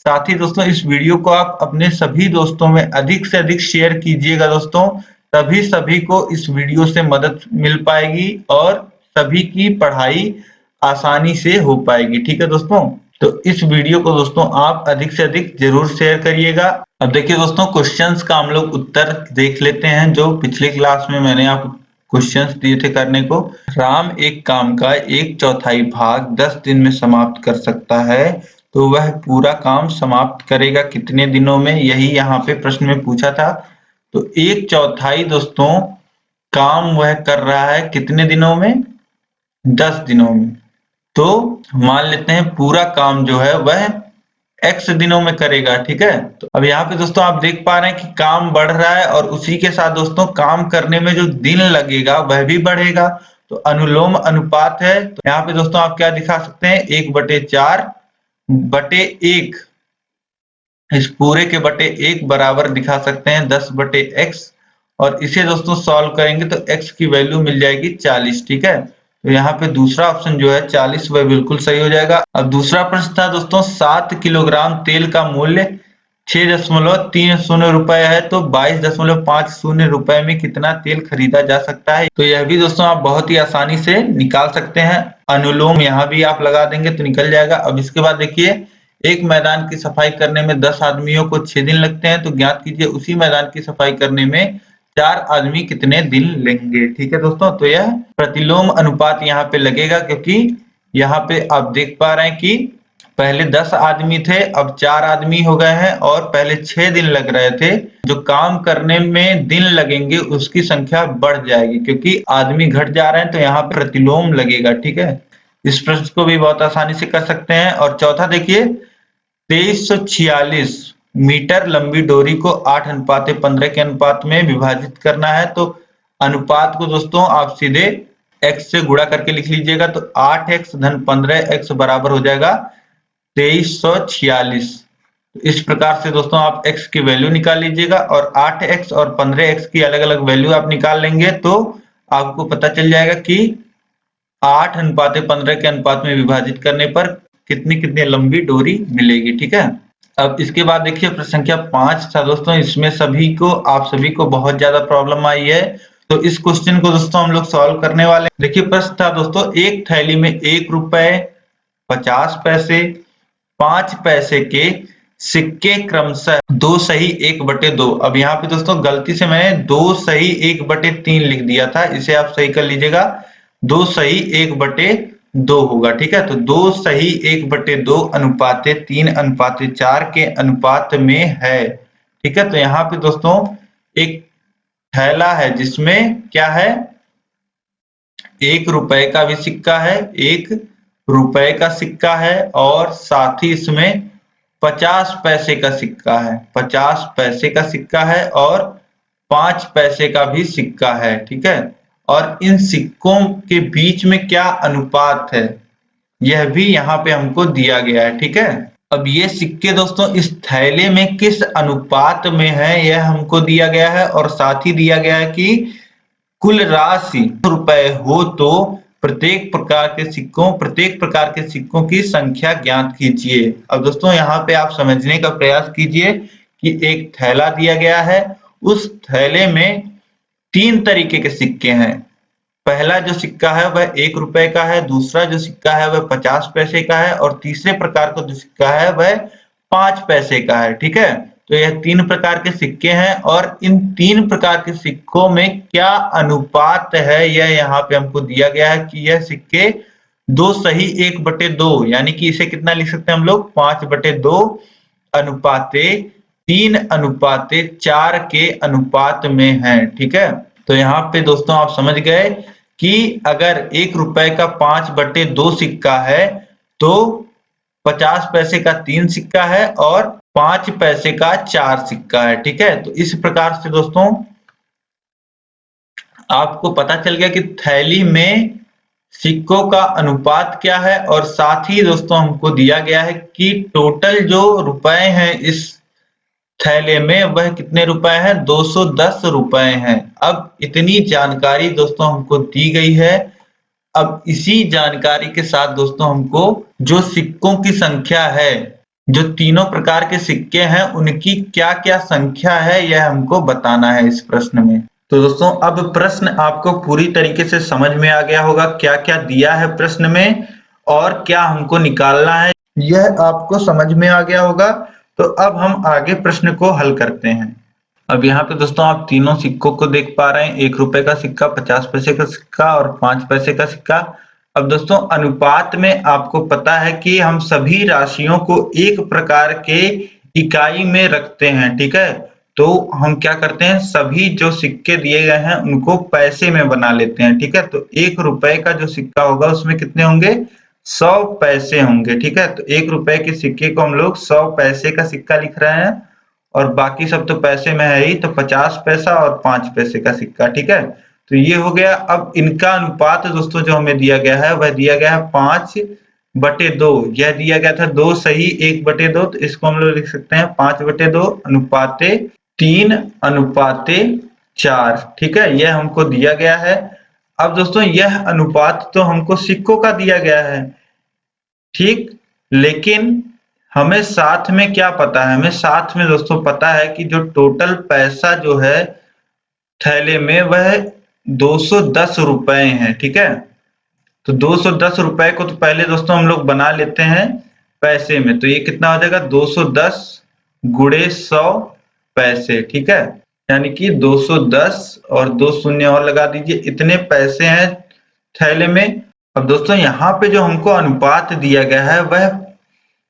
साथ ही दोस्तों इस वीडियो को आप अपने सभी दोस्तों में अधिक से अधिक शेयर कीजिएगा दोस्तों, तभी सभी को इस वीडियो से मदद मिल पाएगी और सभी की पढ़ाई आसानी से हो पाएगी। ठीक है दोस्तों, तो इस वीडियो को दोस्तों आप अधिक से अधिक जरूर शेयर करिएगा। अब देखिए दोस्तों क्वेश्चंस का हम लोग उत्तर देख लेते हैं जो पिछले क्लास में मैंने आपको क्वेश्चंस दिए थे करने को। राम एक काम का 1/4 भाग 10 दिन में समाप्त कर सकता है तो वह पूरा काम समाप्त करेगा कितने दिनों में, यही यहाँ पे प्रश्न में पूछा था। तो 1/4 दोस्तों काम वह कर रहा है कितने दिनों में, 10 दिनों में। तो मान लेते हैं पूरा काम जो है वह x दिनों में करेगा। ठीक है, तो अब यहाँ पे दोस्तों आप देख पा रहे हैं कि काम बढ़ रहा है और उसी के साथ दोस्तों काम करने में जो दिन लगेगा वह भी बढ़ेगा। तो अनुलोम अनुपात है, तो यहाँ पे दोस्तों आप क्या दिखा सकते हैं 1/4/1, इस पूरे के बटे 1 बराबर दिखा सकते हैं 10/x और इसे दोस्तों सॉल्व करेंगे तो x की वैल्यू मिल जाएगी 40। ठीक है, तो यहाँ पे दूसरा ऑप्शन जो है 40 वह बिल्कुल सही हो जाएगा। अब दूसरा प्रश्न था दोस्तों 7 किलोग्राम तेल का मूल्य 6.30 रुपए है तो 22.50 रुपए में कितना तेल खरीदा जा सकता है। तो यह भी दोस्तों आप बहुत ही आसानी से निकाल सकते हैं, अनुलोम यहाँ भी आप लगा देंगे तो निकल जाएगा। अब इसके बाद देखिए एक मैदान की सफाई करने में 10 आदमियों को 6 दिन लगते हैं तो ज्ञात कीजिए उसी मैदान की सफाई करने में 4 आदमी कितने दिन लेंगे। ठीक है दोस्तों, तो यह प्रतिलोम अनुपात यहाँ पे लगेगा क्योंकि यहाँ पे आप देख पा रहे हैं कि पहले 10 आदमी थे अब 4 आदमी हो गए हैं और पहले 6 दिन लग रहे थे। जो काम करने में दिन लगेंगे उसकी संख्या बढ़ जाएगी क्योंकि आदमी घट जा रहे हैं तो यहाँ प्रतिलोम लगेगा। ठीक है, इस प्रश्न को भी बहुत आसानी से कर सकते हैं। और चौथा देखिए 2346 मीटर लंबी डोरी को 8:15 के अनुपात में विभाजित करना है तो अनुपात को दोस्तों आप सीधे x से गुणा करके लिख लीजिएगा तो 8x धन 15x बराबर हो जाएगा 2346। इस प्रकार से दोस्तों आप x की वैल्यू निकाल लीजिएगा और 8x और 15x की अलग अलग वैल्यू आप निकाल लेंगे तो आपको पता चल जाएगा कि 8:15 के अनुपात में विभाजित करने पर कितनी कितनी लंबी डोरी मिलेगी। ठीक है, अब इसके बाद देखिए प्रश्न संख्या 5 था दोस्तों, इसमें आप सभी को बहुत ज्यादा प्रॉब्लम आई है तो इस क्वेश्चन को दोस्तों हम लोग सॉल्व करने वाले हैं। देखिए प्रश्न था दोस्तों एक थैली में 1 रुपए 50 पैसे 5 पैसे के सिक्के क्रमशः 2 सही 1/2। अब यहाँ पे दोस्तों गलती से मैंने 2 सही 1/3 लिख दिया था, इसे आप सही कर लीजिएगा 2 सही 1/2 होगा। ठीक है, तो 2 सही 1/2 अनुपाते 3:4 के अनुपात में है। ठीक है, तो यहाँ पे दोस्तों एक थैला है जिसमें क्या है 1 रुपए का भी सिक्का है, 1 रुपए का सिक्का है और साथ ही इसमें 50 पैसे का सिक्का है, 50 पैसे का सिक्का है और 5 पैसे का भी सिक्का है, ठीक है। और इन सिक्कों के बीच में क्या अनुपात है, यह भी यहाँ पे हमको दिया गया है, ठीक है। अब ये सिक्के दोस्तों इस थैले में किस अनुपात में है, यह हमको दिया गया है और साथ ही दिया गया है कि कुल राशि रुपए हो तो प्रत्येक प्रकार के सिक्कों की संख्या ज्ञात कीजिए। अब दोस्तों यहाँ पे आप समझने का प्रयास कीजिए कि एक थैला दिया गया है, उस थैले में 3 तरीके के सिक्के हैं। पहला जो सिक्का है वह 1 रुपए का है, दूसरा जो सिक्का है वह 50 पैसे का है और तीसरे प्रकार का जो सिक्का है वह 5 पैसे का है, ठीक है। तो यह 3 प्रकार के सिक्के हैं और इन 3 प्रकार के सिक्कों में क्या अनुपात है, यह यहाँ पे हमको दिया गया है कि यह सिक्के 2 सही 1/2 यानी कि इसे कितना लिख सकते हैं हम लोग 5/2 अनुपाते 3 अनुपाते 4 के अनुपात में है, ठीक है। तो यहाँ पे दोस्तों आप समझ गए कि अगर 1 रुपए का 5/2 सिक्का है तो 50 पैसे का 3 सिक्का है और 5 पैसे का 4 सिक्का है, ठीक है। तो इस प्रकार से दोस्तों आपको पता चल गया कि थैली में सिक्कों का अनुपात क्या है और साथ ही दोस्तों हमको दिया गया है कि टोटल जो रुपए हैं इस थैले में वह कितने रुपए हैं, 210 रुपए हैं। अब इतनी जानकारी दोस्तों हमको दी गई है। अब इसी जानकारी के साथ दोस्तों हमको जो सिक्कों की संख्या है, जो तीनों प्रकार के सिक्के हैं उनकी क्या क्या संख्या है, यह हमको बताना है इस प्रश्न में। तो दोस्तों अब प्रश्न आपको पूरी तरीके से समझ में आ गया होगा, क्या क्या दिया है प्रश्न में और क्या हमको निकालना है, यह आपको समझ में आ गया होगा। तो अब हम आगे प्रश्न को हल करते हैं। अब यहाँ पे दोस्तों आप तीनों सिक्कों को देख पा रहे हैं, 1 रुपए का सिक्का, 50 पैसे का सिक्का और 5 पैसे का सिक्का। अब दोस्तों अनुपात में आपको पता है कि हम सभी राशियों को एक प्रकार के इकाई में रखते हैं, ठीक है। तो हम क्या करते हैं, सभी जो सिक्के दिए गए हैं उनको पैसे में बना लेते हैं, ठीक है। तो 1 रुपए का जो सिक्का होगा उसमें कितने होंगे, 100 पैसे होंगे, ठीक है। तो 1 रुपए के सिक्के को हम लोग 100 पैसे का सिक्का लिख रहे हैं और बाकी सब तो पैसे में है ही, तो 50 पैसा और 5 पैसे का सिक्का, ठीक है। तो ये हो गया। अब इनका अनुपात दोस्तों जो हमें दिया गया है वह दिया गया है 5/2। यह दिया गया था 2 सही 1/2, तो इसको हम लोग लिख सकते हैं 5/2 अनुपाते 3 अनुपाते 4, ठीक है। यह हमको दिया गया है। अब दोस्तों यह अनुपात तो हमको सिक्कों का दिया गया है, ठीक, लेकिन हमें साथ में क्या पता है, हमें साथ में दोस्तों पता है कि जो टोटल पैसा जो है थैले में वह 210 रुपए है, ठीक है। तो 210 रुपए को तो पहले दोस्तों हम लोग बना लेते हैं पैसे में। तो ये कितना हो जाएगा, 210 गुणे 100 पैसे, ठीक है। यानी कि 210 और 2 शून्य और लगा दीजिए, इतने पैसे हैं थैले में। अब दोस्तों यहाँ पे जो हमको अनुपात दिया गया है वह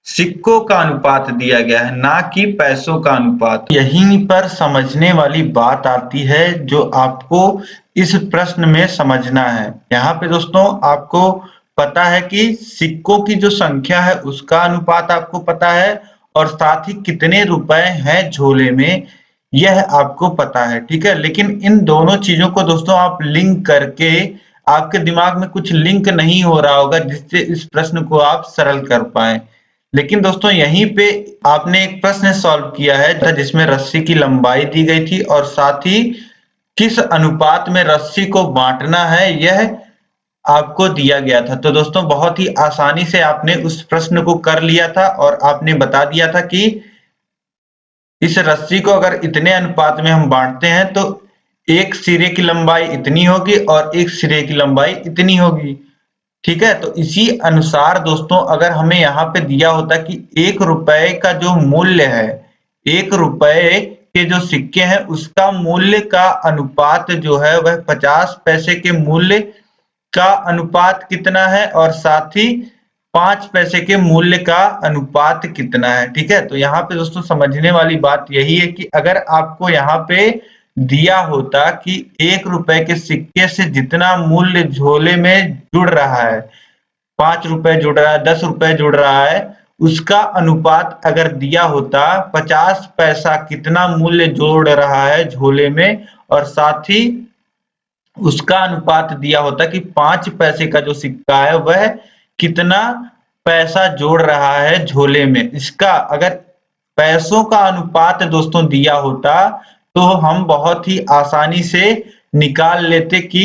सिक्कों का अनुपात दिया गया है, ना कि पैसों का अनुपात। यहीं पर समझने वाली बात आती है जो आपको इस प्रश्न में समझना है। यहाँ पे दोस्तों आपको पता है कि सिक्कों की जो संख्या है उसका अनुपात आपको पता है और साथ ही कितने रुपए हैं झोले में यह आपको पता है, ठीक है। लेकिन इन दोनों चीजों को दोस्तों आप लिंक करके, आपके दिमाग में कुछ लिंक नहीं हो रहा होगा जिससे इस प्रश्न को आप सरल कर पाए। लेकिन दोस्तों यहीं पे आपने एक प्रश्न सॉल्व किया है जिसमें रस्सी की लंबाई दी गई थी और साथ ही किस अनुपात में रस्सी को बांटना है यह आपको दिया गया था। तो दोस्तों बहुत ही आसानी से आपने उस प्रश्न को कर लिया था और आपने बता दिया था कि इस रस्सी को अगर इतने अनुपात में हम बांटते हैं तो एक सिरे की लंबाई इतनी होगी और एक सिरे की लंबाई इतनी होगी, ठीक है। तो इसी अनुसार दोस्तों अगर हमें यहाँ पे दिया होता कि 1 रुपए का जो मूल्य है, 1 रुपए के जो सिक्के हैं उसका मूल्य का अनुपात जो है वह 50 पैसे के मूल्य का अनुपात कितना है और साथ ही 5 पैसे के मूल्य का अनुपात कितना है, ठीक है। तो यहाँ पे दोस्तों समझने वाली बात यही है कि अगर आपको यहाँ पे दिया होता कि 1 रुपए के सिक्के से जितना मूल्य झोले में जुड़ रहा है, 5 रुपए जुड़ रहा है, 10 रुपए जुड़ रहा है, उसका अनुपात अगर दिया होता 50 पैसा कितना मूल्य जोड़ रहा है झोले में, और साथ ही उसका अनुपात दिया होता कि 5 पैसे का जो सिक्का है वह कितना पैसा जोड़ रहा है झोले में। इसका अगर पैसों का अनुपात दोस्तों दिया होता तो हम बहुत ही आसानी से निकाल लेते कि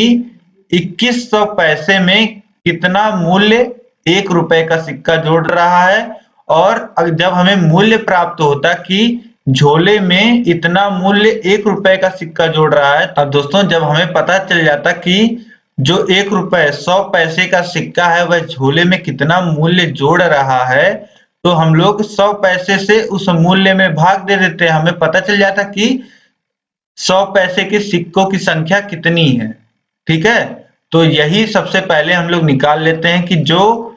2100 पैसे में कितना मूल्य 1 रुपए का सिक्का जोड़ रहा है। और जब हमें मूल्य प्राप्त होता कि झोले में इतना मूल्य 1 रुपए का सिक्का जोड़ रहा है, अब दोस्तों जब हमें पता चल जाता कि जो 1 रुपए 100 पैसे का सिक्का है वह झोले में कितना मूल्य जोड़ रहा है, तो हम लोग 100 पैसे से उस मूल्य में भाग दे देते। हमें पता चल जाता कि 100 पैसे के सिक्कों की संख्या कितनी है। ठीक है, तो यही सबसे पहले हम लोग निकाल लेते हैं कि जो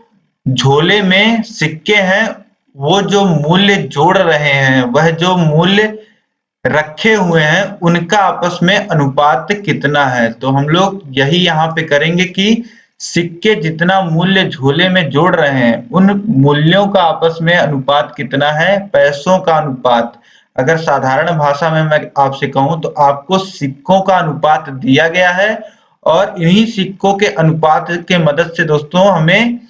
झोले में सिक्के हैं वो जो मूल्य जोड़ रहे हैं, वह जो मूल्य रखे हुए हैं उनका आपस में अनुपात कितना है। तो हम लोग यही यहाँ पे करेंगे कि सिक्के जितना मूल्य झोले में जोड़ रहे हैं उन मूल्यों का आपस में अनुपात कितना है, पैसों का अनुपात। अगर साधारण भाषा में मैं आपसे कहूं तो आपको सिक्कों का अनुपात दिया गया है और इन्हीं सिक्कों के अनुपात के मदद से दोस्तों हमें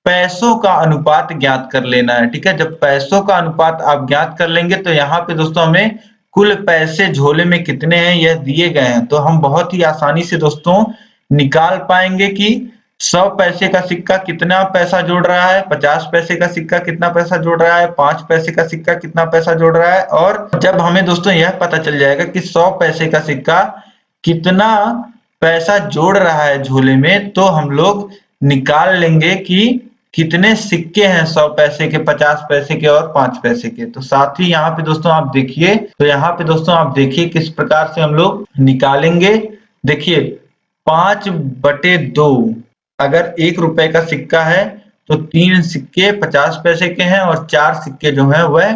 पैसों का अनुपात ज्ञात कर लेना है। ठीक है, जब पैसों का अनुपात आप ज्ञात कर लेंगे तो यहाँ पे दोस्तों हमें कुल पैसे झोले में कितने हैं यह दिए गए हैं, तो हम बहुत ही आसानी से दोस्तों निकाल पाएंगे कि 100 पैसे का सिक्का कितना पैसा जोड़ रहा है, 50 पैसे का सिक्का कितना पैसा जोड़ रहा है, 5 पैसे का सिक्का कितना पैसा जोड़ रहा है। और जब हमें दोस्तों यह पता चल जाएगा कि 100 पैसे का सिक्का कितना पैसा जोड़ रहा है झोले में, तो हम लोग निकाल लेंगे कि कितने सिक्के हैं 100 पैसे के, 50 पैसे के और 5 पैसे के। तो साथ ही यहाँ पे दोस्तों आप देखिए, तो यहाँ पे दोस्तों आप देखिए किस प्रकार से हम लोग निकालेंगे। देखिए 5/2, अगर 1 रुपए का सिक्का है तो 3 सिक्के 50 पैसे के हैं और 4 सिक्के जो हैं वह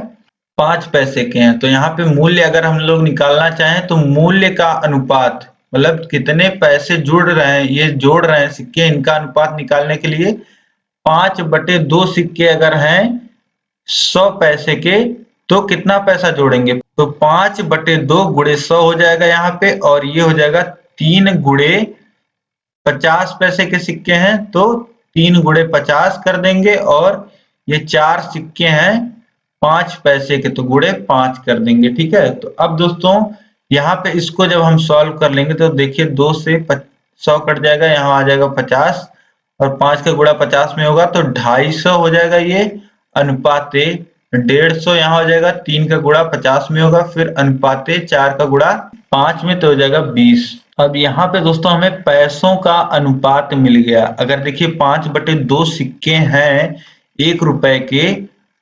5 पैसे के हैं। तो यहाँ पे मूल्य अगर हम लोग निकालना चाहें तो मूल्य का अनुपात मतलब कितने पैसे जुड़ रहे हैं, ये जोड़ रहे हैं सिक्के, इनका अनुपात निकालने के लिए 5/2 सिक्के अगर हैं 100 पैसे के तो कितना पैसा जोड़ेंगे, तो 5/2 गुणे 100 हो जाएगा यहाँ पे, और ये हो जाएगा 3 गुणे 50 पैसे के सिक्के हैं तो 3 गुणे 50 कर देंगे, और ये 4 सिक्के हैं 5 पैसे के तो गुणे 5 कर देंगे। ठीक है, तो अब दोस्तों यहाँ पे इसको जब हम सॉल्व कर लेंगे तो देखिए 2 से 100 कट जाएगा, यहाँ आ जाएगा 50 और 5 का गुणा 50 में होगा तो 250 हो जाएगा ये अनुपाते 150 यहाँ हो जाएगा, 3 का गुणा 50 में होगा, फिर अनुपाते 4 का गुणा 5 में तो हो जाएगा 20। अब यहाँ पे दोस्तों हमें पैसों का अनुपात मिल गया। अगर देखिए 5/2 सिक्के हैं 1 रुपए के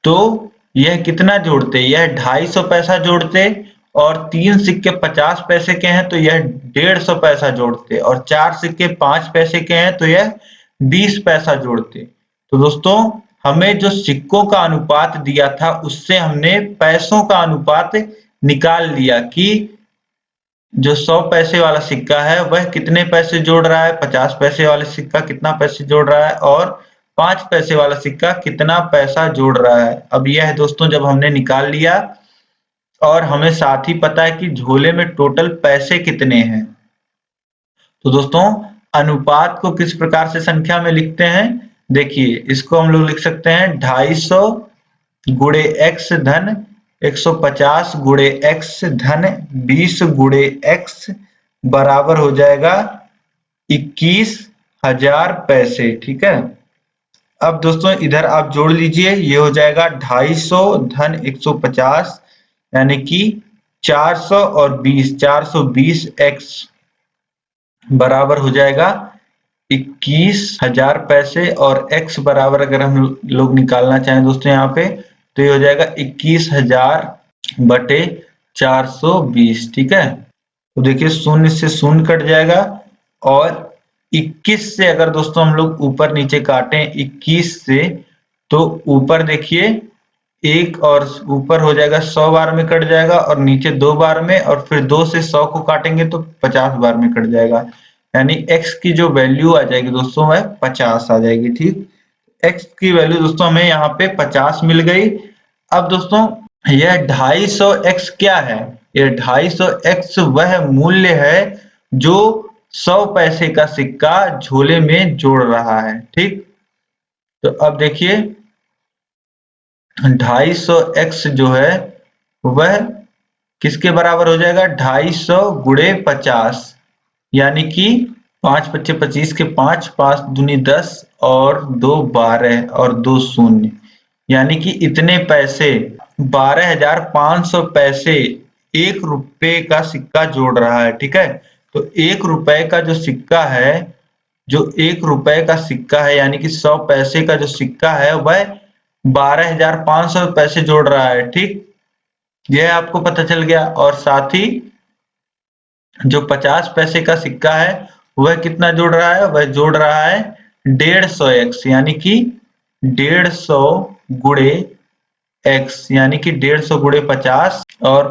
तो यह कितना जोड़ते, यह 250 पैसा जोड़ते, और 3 सिक्के 50 पैसे के हैं तो यह 150 पैसा जोड़ते, और 4 सिक्के 5 पैसे के हैं तो यह 20 पैसा जोड़ते। तो दोस्तों हमें जो सिक्कों का अनुपात दिया था उससे हमने पैसों का अनुपात निकाल लिया कि जो 100 पैसे वाला सिक्का है वह कितने पैसे जोड़ रहा है, 50 पैसे वाला सिक्का कितना पैसे जोड़ रहा है, और 5 पैसे वाला सिक्का कितना पैसा जोड़ रहा है। अब यह दोस्तों जब हमने निकाल लिया और हमें साथ ही पता है कि झोले में टोटल पैसे कितने हैं, तो दोस्तों अनुपात को किस प्रकार से संख्या में लिखते हैं, देखिए इसको हम लोग लिख सकते हैं 250 गुणे x धन 150 गुणे x धन 20 गुणे x बराबर हो जाएगा 21,000 पैसे। ठीक है, अब दोस्तों इधर आप जोड़ लीजिए, ये हो जाएगा 250 धन 150 यानी कि 400 और 20 420x बराबर हो जाएगा 21,000 पैसे, और x बराबर अगर हम लोग निकालना चाहें दोस्तों यहाँ पे तो ये हो जाएगा 21,000/420। ठीक है, तो देखिए 0 से 0 कट जाएगा, और 21 से अगर दोस्तों हम लोग ऊपर नीचे काटें 21 से तो ऊपर देखिए 1 और ऊपर हो जाएगा 100 बार में कट जाएगा, और नीचे 2 बार में, और फिर 2 से 100 को काटेंगे तो 50 बार में कट जाएगा, यानी x की जो वैल्यू आ जाएगी दोस्तों वह 50 आ जाएगी। ठीक, x की वैल्यू दोस्तों हमें यहाँ पे 50 मिल गई। अब दोस्तों यह 250x क्या है? यह 250x वह मूल्य है जो 100 पैसे का सिक्का झोले में जोड़ रहा है। ठीक, तो अब देखिए 250x जो है वह किसके बराबर हो जाएगा? 250 गुणे 50, यानी कि 5 पच्चे 25 के 5, 5 दूनी 10 और 2 12 और 2 शून्य, यानी कि इतने पैसे 12,500 पैसे 1 रुपए का सिक्का जोड़ रहा है। ठीक है, तो 1 रुपए का जो सिक्का है, जो 1 रुपए का सिक्का है यानी कि 100 पैसे का जो सिक्का है वह 12,500 पैसे जोड़ रहा है। ठीक, यह आपको पता चल गया। और साथ ही जो 50 पैसे का सिक्का है वह कितना जोड़ रहा है? वह जोड़ रहा है 150x, यानी कि 150 गुणे x, यानी कि 150 गुणे 50 और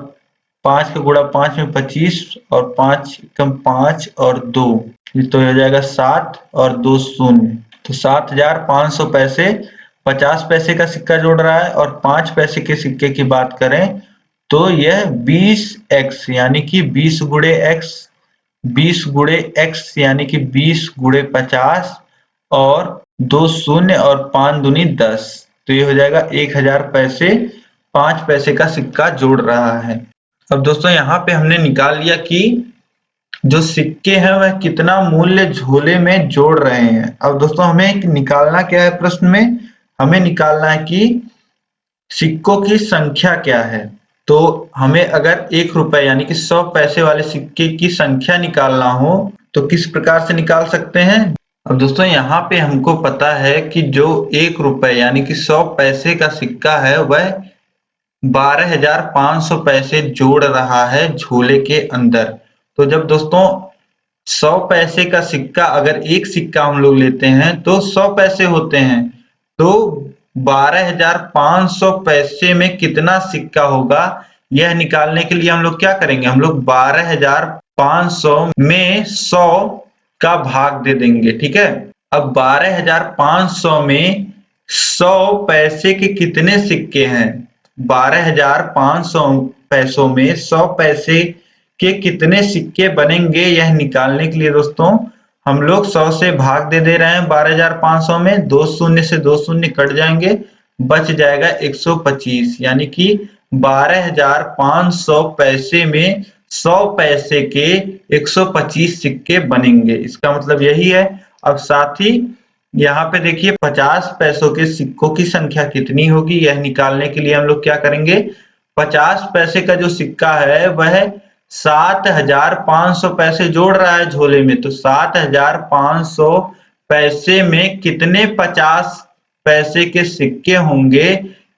5 का गुणा 5 में 25 और 5 कम 5 और 2, तो हो जाएगा 7 और 2 शून्य, तो 7,500 पैसे 50 पैसे का सिक्का जोड़ रहा है। और 5 पैसे के सिक्के की बात करें तो यह 20x, यानी कि 20 गुणे x, 20 गुणे x यानी कि 20 गुणे 50 और 2 शून्य और 5 दूनी 10, तो ये हो जाएगा 1000 पैसे 5 पैसे का सिक्का जोड़ रहा है। अब दोस्तों यहाँ पे हमने निकाल लिया कि जो सिक्के हैं वह कितना मूल्य झोले में जोड़ रहे हैं। अब दोस्तों हमें निकालना क्या है? प्रश्न में हमें निकालना है कि सिक्कों की संख्या क्या है। तो हमें अगर 1 रुपए यानी कि 100 पैसे वाले सिक्के की संख्या निकालना हो तो किस प्रकार से निकाल सकते हैं? अब दोस्तों यहाँ पे हमको पता है कि जो 1 रुपए यानी कि 100 पैसे का सिक्का है वह 12,500 पैसे जोड़ रहा है झोले के अंदर। तो जब दोस्तों 100 पैसे का सिक्का, अगर एक सिक्का हम लोग लेते हैं तो 100 पैसे होते हैं, तो 12,500 पैसे में कितना सिक्का होगा यह निकालने के लिए हम लोग क्या करेंगे? हम लोग 12,500 में 100 का भाग दे देंगे। ठीक है, अब 12,500 में 100 पैसे के कितने सिक्के हैं? 12,500 पैसों में 100 पैसे के कितने सिक्के बनेंगे यह निकालने के लिए दोस्तों हम लोग 100 से भाग दे रहे हैं 12,500 में, 2 शून्य से 2 शून्य कट जाएंगे, बच जाएगा 125, यानी कि 12,500 पैसे में 100 पैसे के 125 सिक्के बनेंगे। इसका मतलब यही है। अब साथ ही यहाँ पे देखिए 50 पैसों के सिक्कों की संख्या कितनी होगी यह निकालने के लिए हम लोग क्या करेंगे? 50 पैसे का जो सिक्का है वह 7,500 पैसे जोड़ रहा है झोले में, तो 7,500 पैसे में कितने 50 पैसे के सिक्के होंगे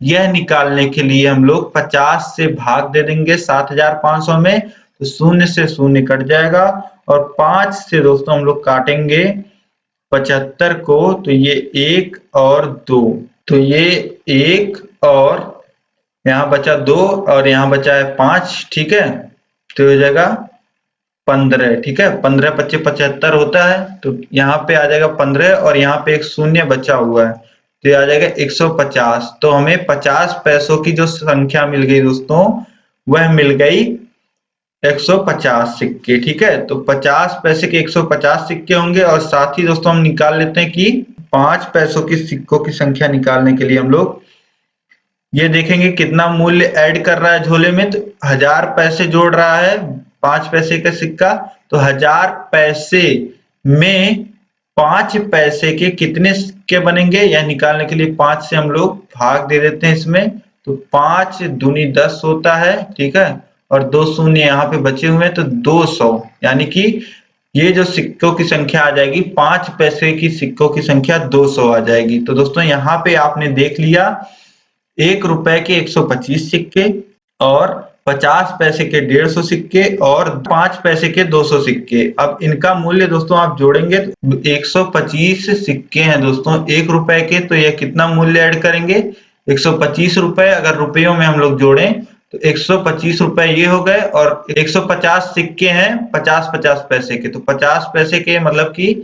यह निकालने के लिए हम लोग 50 से भाग दे देंगे 7,500 में, तो शून्य से शून्य कट जाएगा और 5 से दोस्तों हम लोग काटेंगे 75 को, तो ये 1 और 2, तो ये 1 और यहाँ बचा 2 और यहाँ बचा है 5। ठीक है, तो हो जाएगा 15। ठीक है, 15 पच्चे 75 होता है, तो यहाँ पे आ जाएगा 15 और यहाँ पे एक शून्य बचा हुआ है, तो ये आ जाएगा 150। तो हमें 50 पैसों की जो संख्या मिल गई दोस्तों वह मिल गई 150 सिक्के। ठीक है, तो 50 पैसे के 150 सिक्के होंगे। और साथ ही दोस्तों हम निकाल लेते हैं कि 5 पैसों की सिक्कों की संख्या निकालने के लिए हम लोग ये देखेंगे कितना मूल्य ऐड कर रहा है झोले में, तो 1000 पैसे जोड़ रहा है 5 पैसे का सिक्का, तो 1000 पैसे में 5 पैसे के कितने सिक्के बनेंगे यह निकालने के लिए 5 से हम लोग भाग दे देते हैं इसमें, तो 5 दूनी 10 होता है। ठीक है, और 2 शून्य यहाँ पे बचे हुए हैं, तो 200, यानी कि ये जो सिक्कों की संख्या आ जाएगी 5 पैसे की सिक्कों की संख्या 200 आ जाएगी। तो दोस्तों यहाँ पे आपने देख लिया 1 रुपए के 125 सिक्के और 50 पैसे के 150 सिक्के और 5 पैसे के 200 सिक्के। अब इनका मूल्य दोस्तों आप जोड़ेंगे तो 125 सिक्के हैं दोस्तों 1 रुपए के, तो यह कितना मूल्य ऐड करेंगे? 125 रुपए। अगर रुपयों में हम लोग जोड़ें तो 125 रुपए ये हो गए, और 150 सिक्के हैं 50-50 पैसे के, तो 50 पैसे के मतलब कि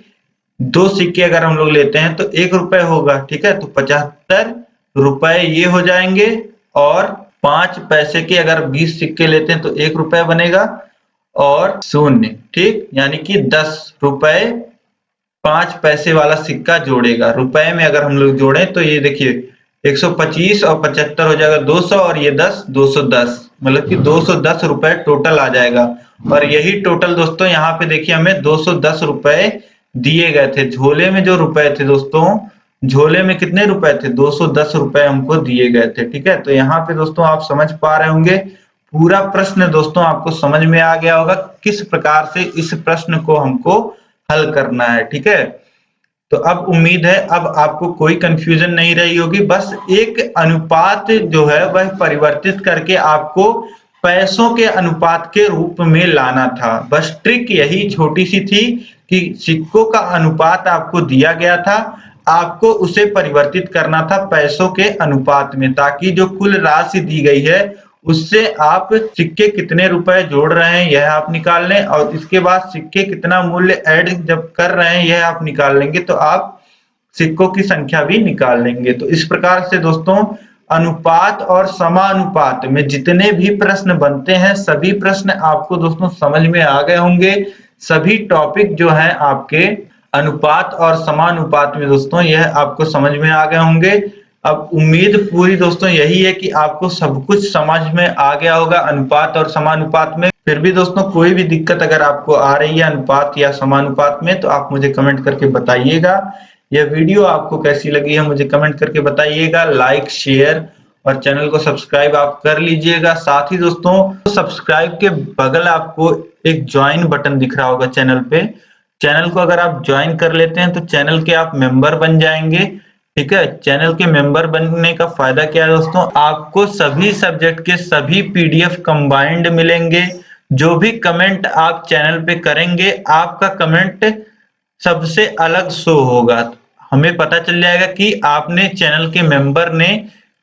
2 सिक्के अगर हम लोग लेते हैं तो 1 रुपए होगा, ठीक है। तो 75 रुपए ये हो जाएंगे और 5 पैसे के अगर 20 सिक्के लेते हैं तो 1 रुपए बनेगा और शून्य, ठीक, यानी कि 10 रुपए 5 पैसे वाला सिक्का जोड़ेगा। रुपए में अगर हम लोग जोड़े तो ये देखिए 125 और 75 हो जाएगा 200 और ये 10 210, मतलब कि 210 रुपए टोटल आ जाएगा। और यही टोटल दोस्तों यहाँ पे देखिए हमें 210 रुपए दिए गए थे। झोले में जो रुपए थे दोस्तों, झोले में कितने रुपए थे? 210 रुपए हमको दिए गए थे, ठीक है। तो यहाँ पे दोस्तों आप समझ पा रहे होंगे, पूरा प्रश्न दोस्तों आपको समझ में आ गया होगा किस प्रकार से इस प्रश्न को हमको हल करना है, ठीक है। तो अब उम्मीद है अब आपको कोई कंफ्यूजन नहीं रही होगी। बस एक अनुपात जो है वह परिवर्तित करके आपको पैसों के अनुपात के रूप में लाना था। बस ट्रिक यही छोटी सी थी कि सिक्कों का अनुपात आपको दिया गया था, आपको उसे परिवर्तित करना था पैसों के अनुपात में, ताकि जो कुल राशि दी गई है उससे आप सिक्के कितने रुपए जोड़ रहे हैं यह आप निकाल लें और इसके बाद सिक्के कितना मूल्य ऐड जब कर रहे हैं यह आप निकाल लेंगे तो आप सिक्कों की संख्या भी निकाल लेंगे। तो इस प्रकार से दोस्तों अनुपात और समानुपात में जितने भी प्रश्न बनते हैं सभी प्रश्न आपको दोस्तों समझ में आ गए होंगे। सभी टॉपिक जो है आपके अनुपात और समानुपात में दोस्तों यह आपको समझ में आ गए होंगे। अब उम्मीद पूरी दोस्तों यही है कि आपको सब कुछ समझ में आ गया होगा अनुपात और समानुपात में। फिर भी दोस्तों कोई भी दिक्कत अगर आपको आ रही है अनुपात या समानुपात में तो आप मुझे कमेंट करके बताइएगा। यह वीडियो आपको कैसी लगी है मुझे कमेंट करके बताइएगा। लाइक, शेयर और चैनल को सब्सक्राइब आप कर लीजिएगा। साथ ही दोस्तों सब्सक्राइब के बगल आपको एक ज्वाइन बटन दिख रहा होगा चैनल पे। चैनल को अगर आप ज्वाइन कर लेते हैं तो चैनल के आप मेंबर बन जाएंगे, ठीक है। चैनल के मेंबर बनने का फायदा क्या है दोस्तों, आपको सभी सब्जेक्ट के सभी पीडीएफ कंबाइंड मिलेंगे। जो भी कमेंट आप चैनल पे करेंगे आपका कमेंट सबसे अलग शो होगा। हमें पता चल जाएगा कि आपने चैनल के मेंबर ने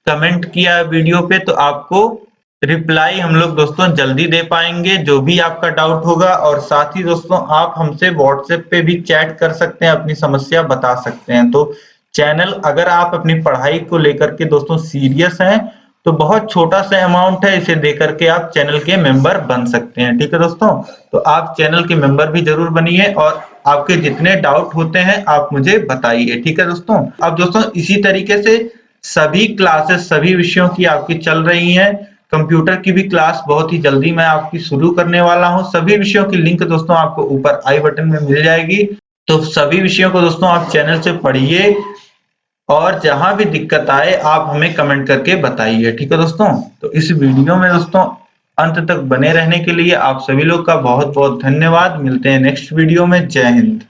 कमेंट किया वीडियो पे, तो आपको रिप्लाई हम लोग दोस्तों जल्दी दे पाएंगे जो भी आपका डाउट होगा। और साथ ही दोस्तों आप हमसे व्हाट्सएप पे भी चैट कर सकते हैं, अपनी समस्या बता सकते हैं। तो चैनल अगर आप अपनी पढ़ाई को लेकर के दोस्तों सीरियस हैं तो बहुत छोटा सा अमाउंट है, इसे देकर के आप चैनल के मेंबर बन सकते हैं, ठीक है दोस्तों। तो आप चैनल के मेंबर भी जरूर बनिए और आपके जितने डाउट होते हैं आप मुझे बताइए, ठीक है दोस्तों। अब दोस्तों इसी तरीके से सभी क्लासेस सभी विषयों की आपकी चल रही हैं। कंप्यूटर की भी क्लास बहुत ही जल्दी मैं आपकी शुरू करने वाला हूं। सभी विषयों की लिंक दोस्तों आपको ऊपर आई बटन में मिल जाएगी। तो सभी विषयों को दोस्तों आप चैनल से पढ़िए और जहां भी दिक्कत आए आप हमें कमेंट करके बताइए, ठीक है दोस्तों। तो इस वीडियो में दोस्तों अंत तक बने रहने के लिए आप सभी लोग का बहुत बहुत धन्यवाद। मिलते हैं नेक्स्ट वीडियो में। जय हिंद।